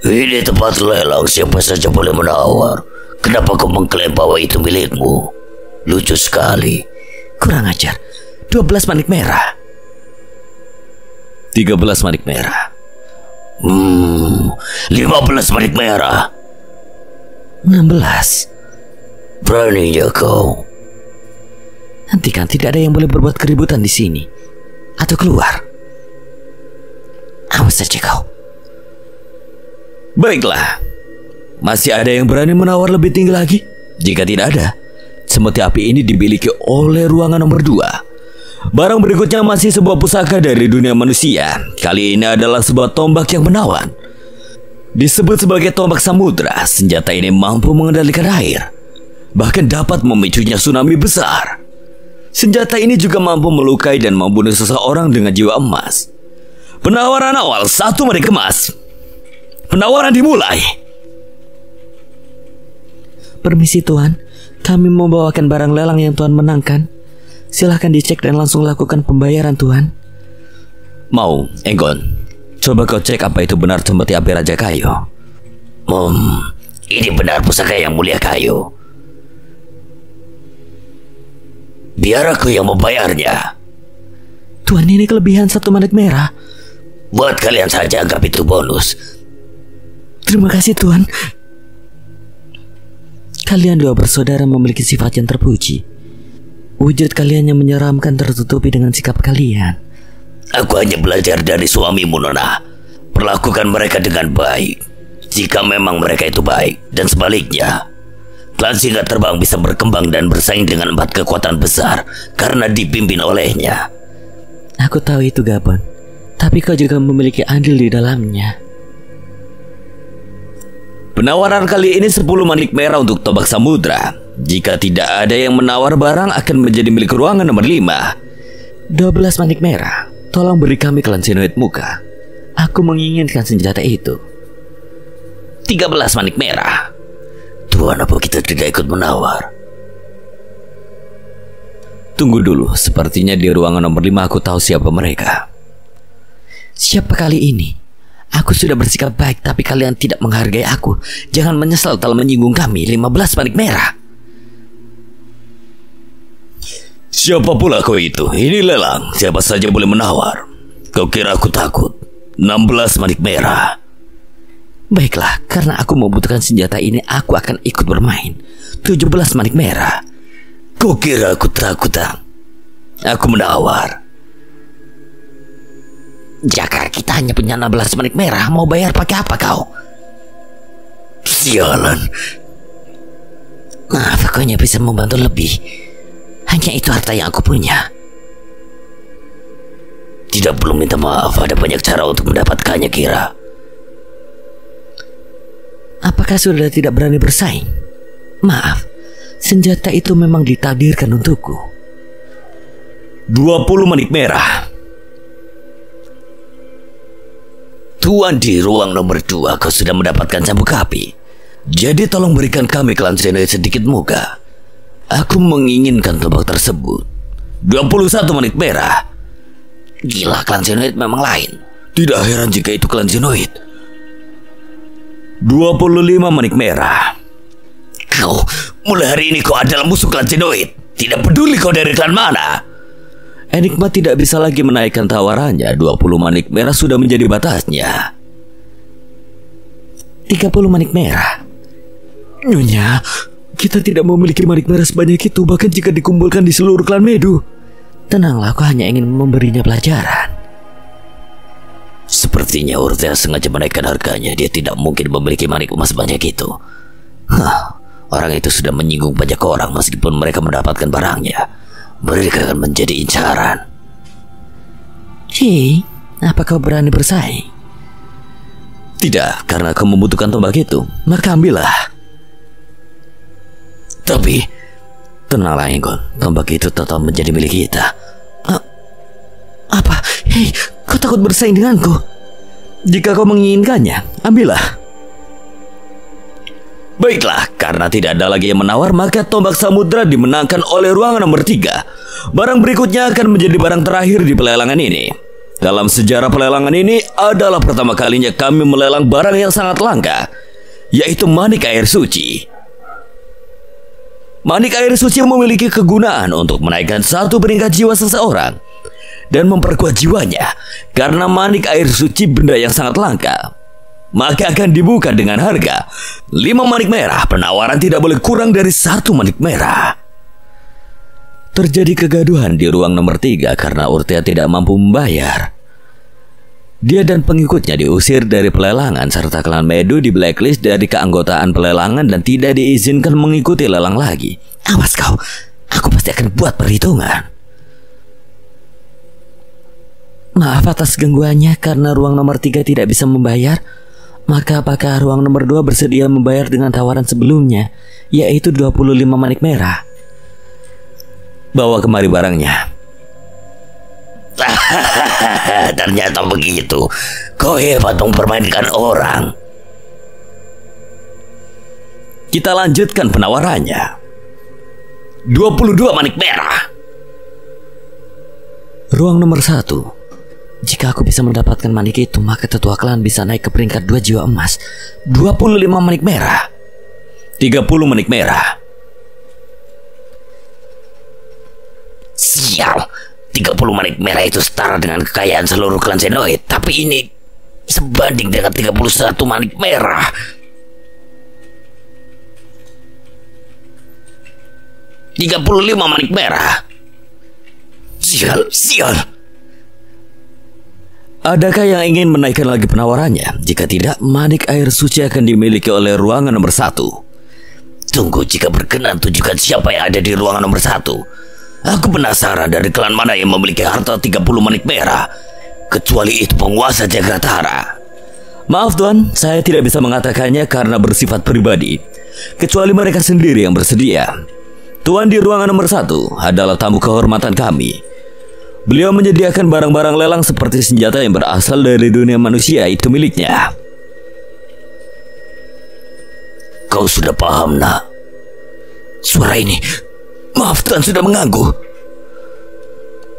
Ini tempat lelang, siapa saja boleh menawar. Kenapa kau mengklaim bahwa itu milikmu? Lucu sekali. Kurang ajar. 12 manik merah. 13 manik merah. 15 manik merah. 16. Beraninya kau. Hentikan, tidak ada yang boleh berbuat keributan di sini. Atau keluar. Awas saja kau. Baiklah. Masih ada yang berani menawar lebih tinggi lagi? Jika tidak ada, semeti api ini dimiliki oleh ruangan nomor 2. Barang berikutnya masih sebuah pusaka dari dunia manusia. Kali ini adalah sebuah tombak yang menawan. Disebut sebagai tombak samudra. Senjata ini mampu mengendalikan air, bahkan dapat memicunya tsunami besar. Senjata ini juga mampu melukai dan membunuh seseorang dengan jiwa emas. Penawaran awal 1 manik emas. Penawaran dimulai. Permisi Tuan, kami membawakan barang lelang yang Tuan menangkan. Silahkan dicek dan langsung lakukan pembayaran Tuan. Mau, Enggon. Coba kau cek apa itu benar semeti api Raja Kayu. Ini benar pusaka yang mulia Kayu. Biar aku yang membayarnya. Tuan, ini kelebihan 1 manik merah. Buat kalian saja, anggap itu bonus. Terima kasih Tuan. Kalian 2 bersaudara memiliki sifat yang terpuji. Wujud kalian yang menyeramkan tertutupi dengan sikap kalian. Aku hanya belajar dari suamimu, Nona. Perlakukan mereka dengan baik, jika memang mereka itu baik. Dan sebaliknya, klan Singa Terbang bisa berkembang dan bersaing dengan 4 kekuatan besar karena dipimpin olehnya. Aku tahu itu, Gabon. Tapi kau juga memiliki andil di dalamnya. Penawaran kali ini 10 manik merah untuk tombak samudra. Jika tidak ada yang menawar, barang akan menjadi milik ruangan nomor 5. 12 manik merah. Tolong beri kami klan Zenoid muka. Aku menginginkan senjata itu. 13 manik merah. Tuan, apa kita tidak ikut menawar? Tunggu dulu, sepertinya di ruangan nomor 5 aku tahu siapa mereka. Siapa kali ini? Aku sudah bersikap baik, tapi kalian tidak menghargai aku. Jangan menyesal telah menyinggung kami. 15 manik merah. Siapa pula kau itu? Ini lelang, siapa saja boleh menawar. Kau kira aku takut? 16 manik merah. Baiklah, karena aku membutuhkan senjata ini, aku akan ikut bermain. 17 manik merah. Kau kira aku takut, ah? Aku menawar. Jaka, kita hanya punya 16 manik merah. Mau bayar pakai apa kau? Sialan. Maaf, aku hanya bisa membantu lebih. Hanya itu harta yang aku punya. Tidak perlu minta maaf, ada banyak cara untuk mendapatkannya, Kira. Apakah sudah tidak berani bersaing? Maaf, senjata itu memang ditakdirkan untukku. 20 manik merah. Tuan, di ruang nomor 2 kau sudah mendapatkan cambuk api. Jadi tolong berikan kami klan Xenoid sedikit muka. Aku menginginkan tombak tersebut. 21 manik merah. Gila, klan Xenoid memang lain. Tidak heran jika itu klan Xenoid. 25 manik merah. Kau, mulai hari ini kau adalah musuh klan Xenoid. Tidak peduli kau dari klan mana. Enigma tidak bisa lagi menaikkan tawarannya. 20 manik merah sudah menjadi batasnya. 30 manik merah. Nyonya, kita tidak memiliki manik merah sebanyak itu, bahkan jika dikumpulkan di seluruh klan Medu. Tenanglah, aku hanya ingin memberinya pelajaran. Sepertinya Urtea sengaja menaikkan harganya. Dia tidak mungkin memiliki manik emas sebanyak itu. Orang itu sudah menyinggung banyak orang. Meskipun mereka mendapatkan barangnya, mereka akan menjadi incaran. Hei, apa kau berani bersaing? Tidak, karena kau membutuhkan tombak itu, maka ambillah. Tapi tenanglah Enggon, tombak itu tetap menjadi milik kita. Apa? Hei, kau takut bersaing denganku? Jika kau menginginkannya, ambillah. Baiklah, karena tidak ada lagi yang menawar, maka tombak samudra dimenangkan oleh ruangan nomor 3. Barang berikutnya akan menjadi barang terakhir di pelelangan ini. Dalam sejarah pelelangan ini adalah pertama kalinya kami melelang barang yang sangat langka, yaitu manik air suci. Manik air suci memiliki kegunaan untuk menaikkan satu peringkat jiwa seseorang dan memperkuat jiwanya. Karena manik air suci benda yang sangat langka, maka akan dibuka dengan harga 5 manik merah. Penawaran tidak boleh kurang dari 1 manik merah. Terjadi kegaduhan di ruang nomor 3 karena Urtea tidak mampu membayar. Dia dan pengikutnya diusir dari pelelangan, serta klan Medu di blacklist dari keanggotaan pelelangan dan tidak diizinkan mengikuti lelang lagi. Awas kau, aku pasti akan buat perhitungan. Maaf atas gangguannya, karena ruang nomor 3 tidak bisa membayar. Maka apakah ruang nomor 2 bersedia membayar dengan tawaran sebelumnya, yaitu 25 manik merah? Bawa kemari barangnya. Ternyata begitu. Kau hebat mempermainkan orang. Kita lanjutkan penawarannya. 22 manik merah. Ruang nomor 1. Jika aku bisa mendapatkan manik itu, maka tetua klan bisa naik ke peringkat 2 jiwa emas. 25 manik merah. 30 manik merah. Sial, 30 manik merah itu setara dengan kekayaan seluruh klan Xenoid. Tapi ini sebanding dengan 31 manik merah. 35 manik merah. Sial. Adakah yang ingin menaikkan lagi penawarannya? Jika tidak, manik air suci akan dimiliki oleh ruangan nomor 1. Tunggu, jika berkenan tunjukkan siapa yang ada di ruangan nomor 1. Aku penasaran dari klan mana yang memiliki harta 30 manik merah. Kecuali itu penguasa Jagatara. Maaf tuan, saya tidak bisa mengatakannya karena bersifat pribadi. Kecuali mereka sendiri yang bersedia. Tuan di ruangan nomor 1 adalah tamu kehormatan kami. Beliau menyediakan barang-barang lelang seperti senjata yang berasal dari dunia manusia, itu miliknya. Kau sudah paham, nak? Suara ini, maaf tuan, sudah mengganggu.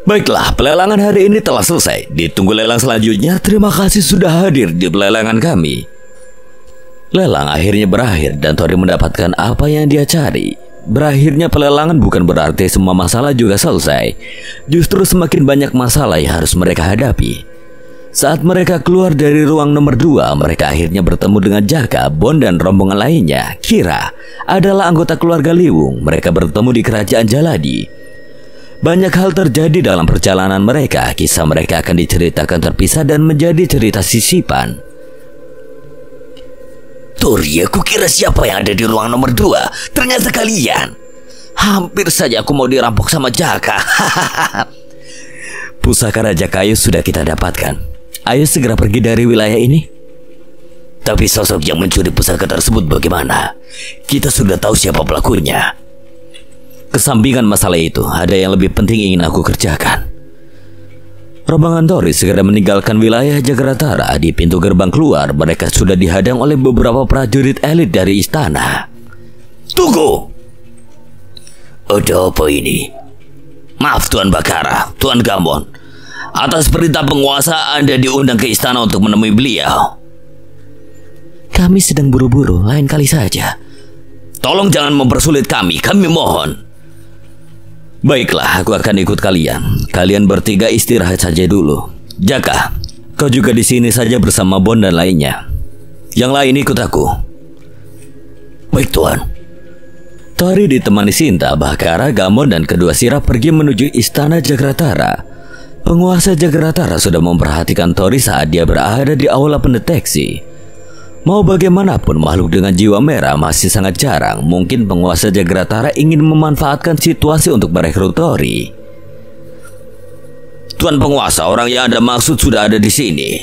Baiklah, pelelangan hari ini telah selesai. Ditunggu lelang selanjutnya. Terima kasih sudah hadir di pelelangan kami. Lelang akhirnya berakhir dan Tori mendapatkan apa yang dia cari. Berakhirnya pelelangan bukan berarti semua masalah juga selesai. Justru semakin banyak masalah yang harus mereka hadapi. Saat mereka keluar dari ruang nomor 2, mereka akhirnya bertemu dengan Jaka, Bon, dan rombongan lainnya. Kira adalah anggota keluarga Liwung. Mereka bertemu di kerajaan Jaladi. Banyak hal terjadi dalam perjalanan mereka. Kisah mereka akan diceritakan terpisah dan menjadi cerita sisipan. Tori, aku kira siapa yang ada di ruang nomor 2. Ternyata kalian. Hampir saja aku mau dirampok sama Jaka. Pusaka Raja Kayu sudah kita dapatkan. Ayo segera pergi dari wilayah ini. Tapi sosok yang mencuri pusaka tersebut bagaimana? Kita sudah tahu siapa pelakunya. Kesampingkan masalah itu, ada yang lebih penting ingin aku kerjakan. Rombongan Tori segera meninggalkan wilayah Jagratara. Di pintu gerbang keluar, mereka sudah dihadang oleh beberapa prajurit elit dari istana. Tunggu! Ada apa ini? Maaf Tuan Bakara, Tuan Gamon. Atas perintah penguasa Anda diundang ke istana untuk menemui beliau. Kami sedang buru-buru, lain kali saja. Tolong jangan mempersulit kami mohon. Baiklah, aku akan ikut kalian. Kalian bertiga istirahat saja dulu. Jaka, kau juga di sini saja bersama Bon dan lainnya. Yang lain ikut aku. Baik, Tuan. Tori ditemani Sinta, Bakara, Gamon, dan kedua sirah pergi menuju istana Jagratara. Penguasa Jagratara sudah memperhatikan Tori saat dia berada di aula pendeteksi. Mau bagaimanapun, makhluk dengan jiwa merah masih sangat jarang. Mungkin penguasa Jagratara ingin memanfaatkan situasi untuk merekrut Tori. Tuan penguasa, orang yang Anda maksud sudah ada di sini.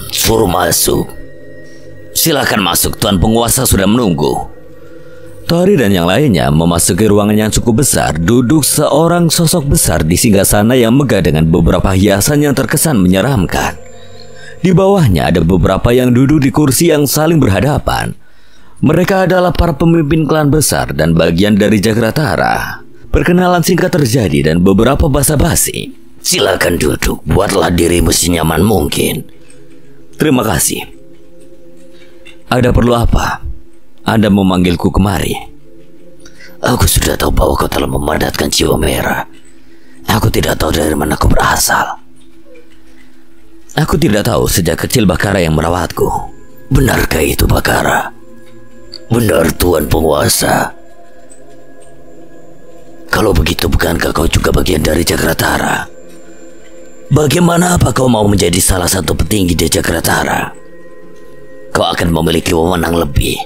Suruh masuk. Silakan masuk, Tuan penguasa sudah menunggu. Tori dan yang lainnya memasuki ruangan yang cukup besar. Duduk seorang sosok besar di singgasana yang megah dengan beberapa hiasan yang terkesan menyeramkan. Di bawahnya ada beberapa yang duduk di kursi yang saling berhadapan. Mereka adalah para pemimpin klan besar dan bagian dari Jagratara. Perkenalan singkat terjadi dan beberapa basa-basi. Silakan duduk, buatlah dirimu senyaman mungkin. Terima kasih. Ada perlu apa? Anda memanggilku kemari. Aku sudah tahu bahwa kau telah memadatkan jiwa merah. Aku tidak tahu dari mana kau berasal. Aku tidak tahu, sejak kecil Bakara yang merawatku. Benarkah itu, Bakara? Benar, Tuan Penguasa. Kalau begitu, bukankah kau juga bagian dari Jagratara? Bagaimana apa kau mau menjadi salah satu petinggi di Jagratara? Kau akan memiliki wewenang lebih,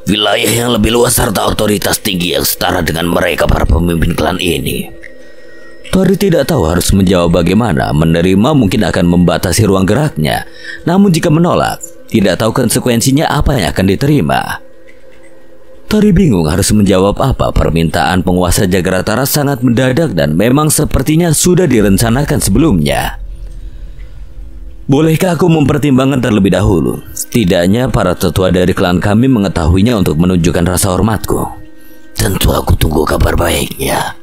wilayah yang lebih luas serta otoritas tinggi yang setara dengan mereka para pemimpin klan ini. Tori tidak tahu harus menjawab bagaimana. Menerima mungkin akan membatasi ruang geraknya. Namun jika menolak, tidak tahu konsekuensinya apa yang akan diterima. Tori bingung harus menjawab apa. Permintaan penguasa Jagratara sangat mendadak dan memang sepertinya sudah direncanakan sebelumnya. Bolehkah aku mempertimbangkan terlebih dahulu? Setidaknya para tetua dari klan kami mengetahuinya untuk menunjukkan rasa hormatku. Tentu aku tunggu kabar baiknya.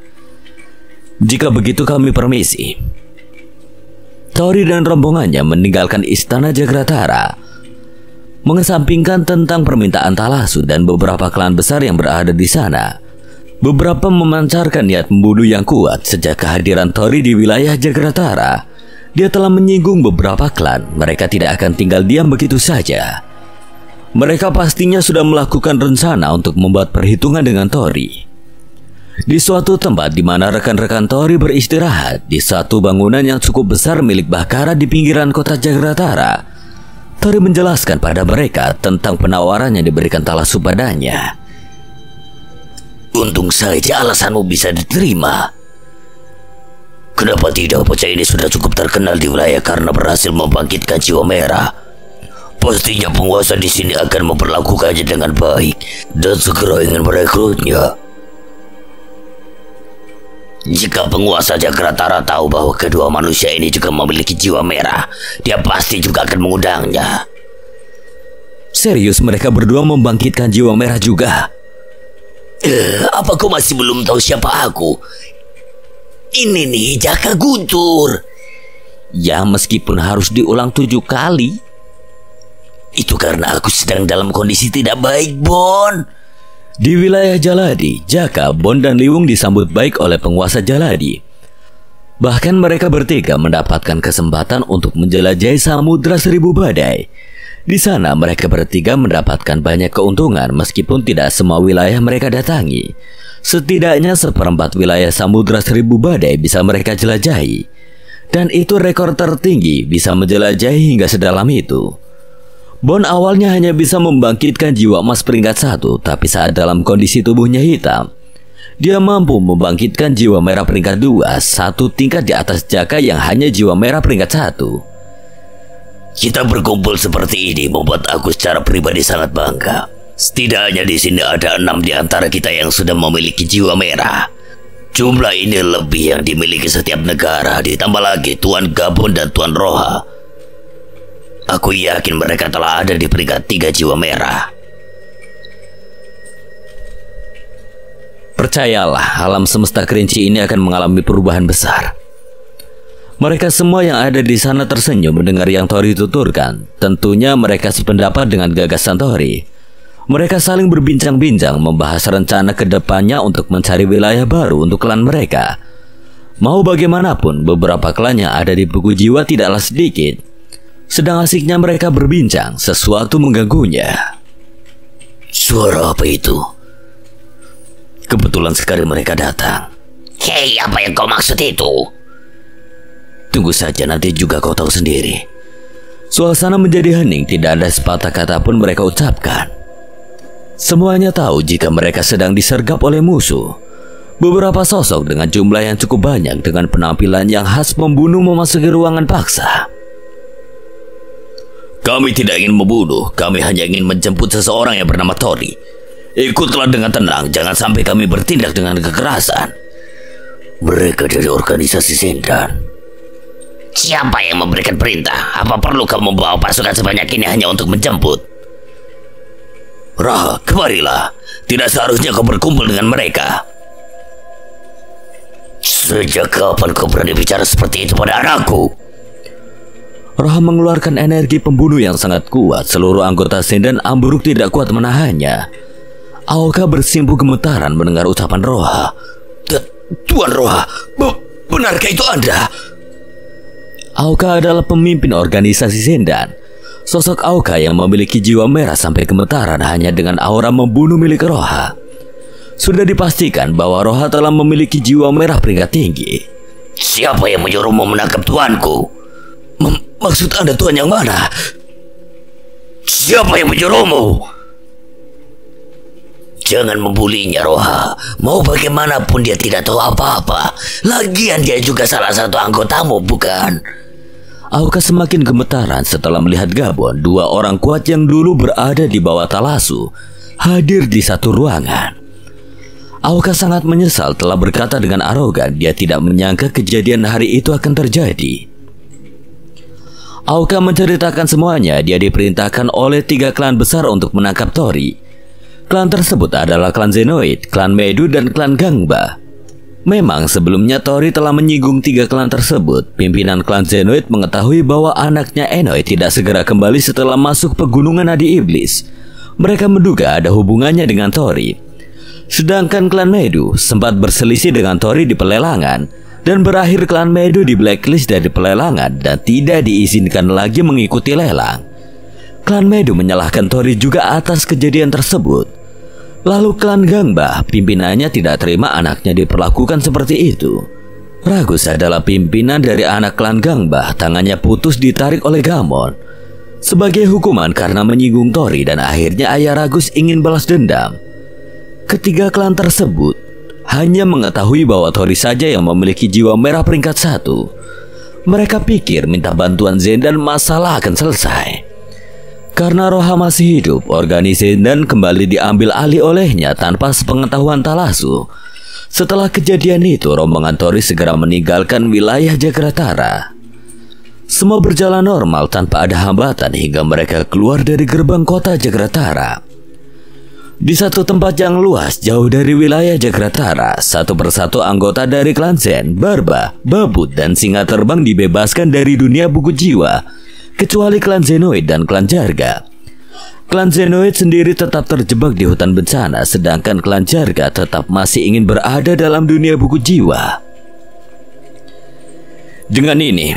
Jika begitu kami permisi. Tori dan rombongannya meninggalkan istana Jagratara, mengesampingkan tentang permintaan Talasu dan beberapa klan besar yang berada di sana. Beberapa memancarkan niat membunuh yang kuat. Sejak kehadiran Tori di wilayah Jagratara, dia telah menyinggung beberapa klan. Mereka tidak akan tinggal diam begitu saja. Mereka pastinya sudah melakukan rencana untuk membuat perhitungan dengan Tori. Di suatu tempat di mana rekan-rekan Tori beristirahat, di satu bangunan yang cukup besar milik Bakara di pinggiran kota Jagratara, Tori menjelaskan pada mereka tentang penawaran yang diberikan Talasu padanya. Untung saja alasanmu bisa diterima. Kenapa tidak? Bocah ini sudah cukup terkenal di wilayah karena berhasil membangkitkan jiwa merah. Pastinya penguasa di sini akan memperlakukannya dengan baik dan segera ingin merekrutnya. Jika penguasa Jagratara tahu bahwa kedua manusia ini juga memiliki jiwa merah, dia pasti juga akan mengundangnya. Serius mereka berdua membangkitkan jiwa merah juga? Apa kau masih belum tahu siapa aku? Ini nih Jaka Guntur. Ya meskipun harus diulang 7 kali. Itu karena aku sedang dalam kondisi tidak baik, Bon. Di wilayah Jaladi, Jaka, Bon dan Liwung disambut baik oleh penguasa Jaladi. Bahkan mereka bertiga mendapatkan kesempatan untuk menjelajahi Samudra Seribu Badai. Di sana mereka bertiga mendapatkan banyak keuntungan meskipun tidak semua wilayah mereka datangi. Setidaknya 1/4 wilayah Samudra Seribu Badai bisa mereka jelajahi. Dan itu rekor tertinggi, bisa menjelajahi hingga sedalam itu. Bon awalnya hanya bisa membangkitkan jiwa emas peringkat 1, tapi saat dalam kondisi tubuhnya hitam, dia mampu membangkitkan jiwa merah peringkat 2, 1 tingkat di atas Jaka yang hanya jiwa merah peringkat 1. Kita berkumpul seperti ini membuat aku secara pribadi sangat bangga. Setidaknya di sini ada 6 di antara kita yang sudah memiliki jiwa merah. Jumlah ini lebih yang dimiliki setiap negara, ditambah lagi Tuan Gabon dan Tuan Roha. Aku yakin mereka telah ada di peringkat 3 jiwa merah. Percayalah, alam semesta kerinci ini akan mengalami perubahan besar. Mereka semua yang ada di sana tersenyum mendengar yang Tori tuturkan. Tentunya mereka sependapat dengan gagasan Tori. Mereka saling berbincang-bincang membahas rencana ke depannya untuk mencari wilayah baru untuk klan mereka. Mau bagaimanapun, beberapa klan yang ada di buku jiwa tidaklah sedikit. Sedang asiknya mereka berbincang, sesuatu mengganggunya. Suara apa itu? Kebetulan sekali mereka datang. Hei, apa yang kau maksud itu? Tunggu saja, nanti juga kau tahu sendiri. Suasana menjadi hening, tidak ada sepatah kata pun mereka ucapkan. Semuanya tahu jika mereka sedang disergap oleh musuh. Beberapa sosok dengan jumlah yang cukup banyak dengan penampilan yang khas pembunuh memasuki ruangan paksa. Kami tidak ingin membunuh, kami hanya ingin menjemput seseorang yang bernama Tori. Ikutlah dengan tenang, jangan sampai kami bertindak dengan kekerasan. Mereka dari organisasi Sendan. Siapa yang memberikan perintah? Apa perlu kamu membawa pasukan sebanyak ini hanya untuk menjemput? Raha, kemarilah. Tidak seharusnya kau berkumpul dengan mereka. Sejak kapan kau berani bicara seperti itu pada anakku? Raha mengeluarkan energi pembunuh yang sangat kuat. Seluruh anggota Sendan ambruk tidak kuat menahannya. Aoka bersimpuh gemetaran mendengar ucapan Roha. Tuan Roha, benarkah itu Anda? Aoka adalah pemimpin organisasi Sendan. Sosok Aoka yang memiliki jiwa merah sampai gemetaran hanya dengan aura membunuh milik Roha. Sudah dipastikan bahwa Roha telah memiliki jiwa merah peringkat tinggi. Siapa yang menyuruhmu menangkap tuanku? Maksud Anda tuan yang mana? Siapa yang menyuruhmu? Jangan membulinya, Roha. Mau bagaimanapun dia tidak tahu apa-apa. Lagian dia juga salah satu anggotamu, bukan? Aoka semakin gemetaran setelah melihat Gabon, 2 orang kuat yang dulu berada di bawah Talasu, hadir di satu ruangan. Aoka sangat menyesal telah berkata dengan arogan dia tidak menyangka kejadian hari itu akan terjadi. Aoka menceritakan semuanya. Dia diperintahkan oleh 3 klan besar untuk menangkap Tori. Klan tersebut adalah klan Zenoid, klan Medu, dan klan Gangba. Memang sebelumnya Tori telah menyinggung 3 klan tersebut. Pimpinan klan Zenoid mengetahui bahwa anaknya Enoid tidak segera kembali setelah masuk pegunungan Nadi Iblis. Mereka menduga ada hubungannya dengan Tori. Sedangkan klan Medu sempat berselisih dengan Tori di pelelangan, dan berakhir klan Medu di blacklist dari pelelangan dan tidak diizinkan lagi mengikuti lelang. Klan Medu menyalahkan Tori juga atas kejadian tersebut. Lalu klan Gangba, pimpinannya tidak terima anaknya diperlakukan seperti itu. Ragus adalah pimpinan dari anak klan Gangba, tangannya putus ditarik oleh Gamon sebagai hukuman karena menyinggung Tori, dan akhirnya ayah Ragus ingin balas dendam. Ketiga klan tersebut hanya mengetahui bahwa Tori saja yang memiliki jiwa merah peringkat 1. Mereka pikir minta bantuan Zen dan masalah akan selesai. Karena Roha masih hidup, organisasi Zen kembali diambil alih olehnya tanpa sepengetahuan Talasu. Setelah kejadian itu, rombongan Tori segera meninggalkan wilayah Jagratara. Semua berjalan normal tanpa ada hambatan hingga mereka keluar dari gerbang kota Jagratara. Di satu tempat yang luas jauh dari wilayah Jagratara, satu persatu anggota dari klan Zen, Barba, Babut, dan Singa Terbang dibebaskan dari dunia buku jiwa, kecuali klan Zenoid dan klan Jarga. Klan Zenoid sendiri tetap terjebak di hutan bencana, sedangkan klan Jarga tetap masih ingin berada dalam dunia buku jiwa. Dengan ini,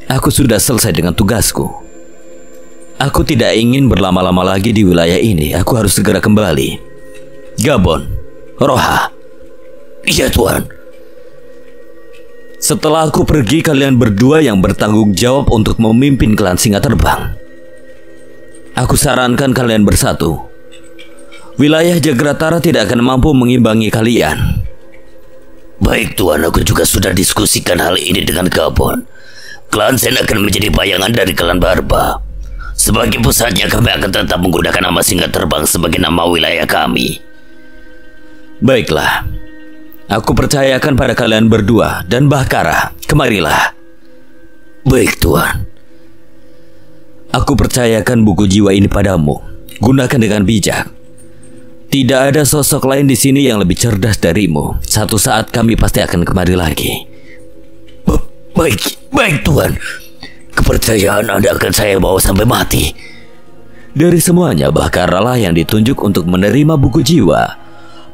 aku sudah selesai dengan tugasku. Aku tidak ingin berlama-lama lagi di wilayah ini. Aku harus segera kembali. Gabon, Roha. Iya Tuan. Setelah aku pergi, kalian berdua yang bertanggung jawab untuk memimpin klan Singa Terbang. Aku sarankan kalian bersatu. Wilayah Jagratara tidak akan mampu mengimbangi kalian. Baik Tuan, aku juga sudah diskusikan hal ini dengan Gabon. Klan Zen akan menjadi bayangan dari klan Barba. Sebagai pusatnya, kami akan tetap menggunakan nama Singa Terbang sebagai nama wilayah kami. Baiklah, aku percayakan pada kalian berdua. Dan Bahkara, kemarilah. Baik Tuan. Aku percayakan buku jiwa ini padamu. Gunakan dengan bijak. Tidak ada sosok lain di sini yang lebih cerdas darimu. Satu saat kami pasti akan kemari lagi. Baik Tuan. Kepercayaan Anda akan saya bawa sampai mati. Dari semuanya, Bahkara lah yang ditunjuk untuk menerima buku jiwa.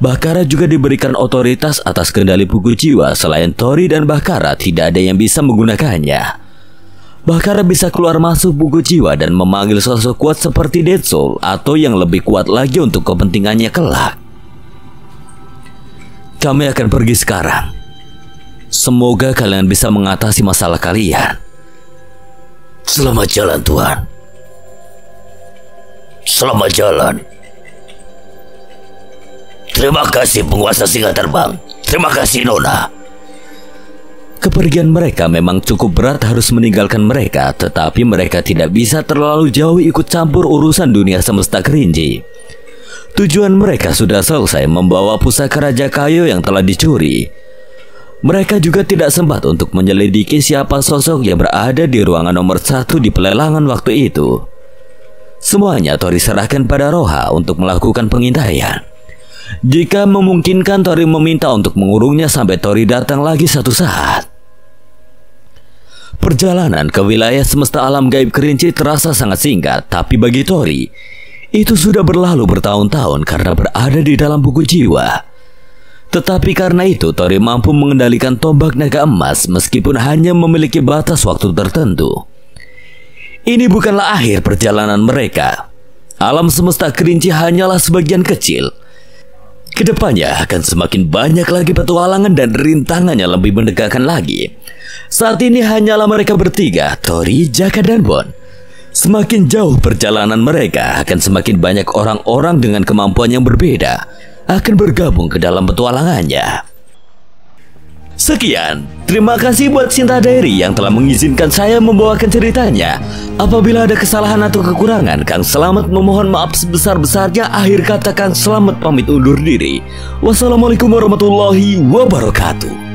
Bahkara juga diberikan otoritas atas kendali buku jiwa. Selain Tori dan Bahkara, tidak ada yang bisa menggunakannya. Bahkara bisa keluar masuk buku jiwa dan memanggil sosok kuat seperti Dead Soul atau yang lebih kuat lagi untuk kepentingannya kelak. Kami akan pergi sekarang. Semoga kalian bisa mengatasi masalah kalian. Selamat jalan Tuan. Selamat jalan. Terima kasih penguasa Singa Terbang. Terima kasih Nona. Kepergian mereka memang cukup berat, harus meninggalkan mereka, tetapi mereka tidak bisa terlalu jauh ikut campur urusan dunia semesta kerinci. Tujuan mereka sudah selesai, membawa pusaka Raja Kayo yang telah dicuri. Mereka juga tidak sempat untuk menyelidiki siapa sosok yang berada di ruangan nomor 1 di pelelangan waktu itu. Semuanya Tori serahkan pada Roha untuk melakukan pengintaian. Jika memungkinkan, Tori meminta untuk mengurungnya sampai Tori datang lagi satu saat. Perjalanan ke wilayah semesta alam gaib kerinci terasa sangat singkat, tapi bagi Tori, itu sudah berlalu bertahun-tahun karena berada di dalam buku jiwa. Tetapi karena itu, Tori mampu mengendalikan tombak naga emas meskipun hanya memiliki batas waktu tertentu. Ini bukanlah akhir perjalanan mereka. Alam semesta kerinci hanyalah sebagian kecil. Kedepannya akan semakin banyak lagi petualangan dan rintangannya lebih menegakkan lagi. Saat ini hanyalah mereka bertiga, Tori, Jaka, dan Bon. Semakin jauh perjalanan mereka, akan semakin banyak orang-orang dengan kemampuan yang berbeda akan bergabung ke dalam petualangannya. Sekian, terima kasih buat Sinta Diary yang telah mengizinkan saya membawakan ceritanya. Apabila ada kesalahan atau kekurangan, Kang Selamat memohon maaf sebesar-besarnya. Akhir kata, Kang Selamat pamit undur diri. Wassalamualaikum warahmatullahi wabarakatuh.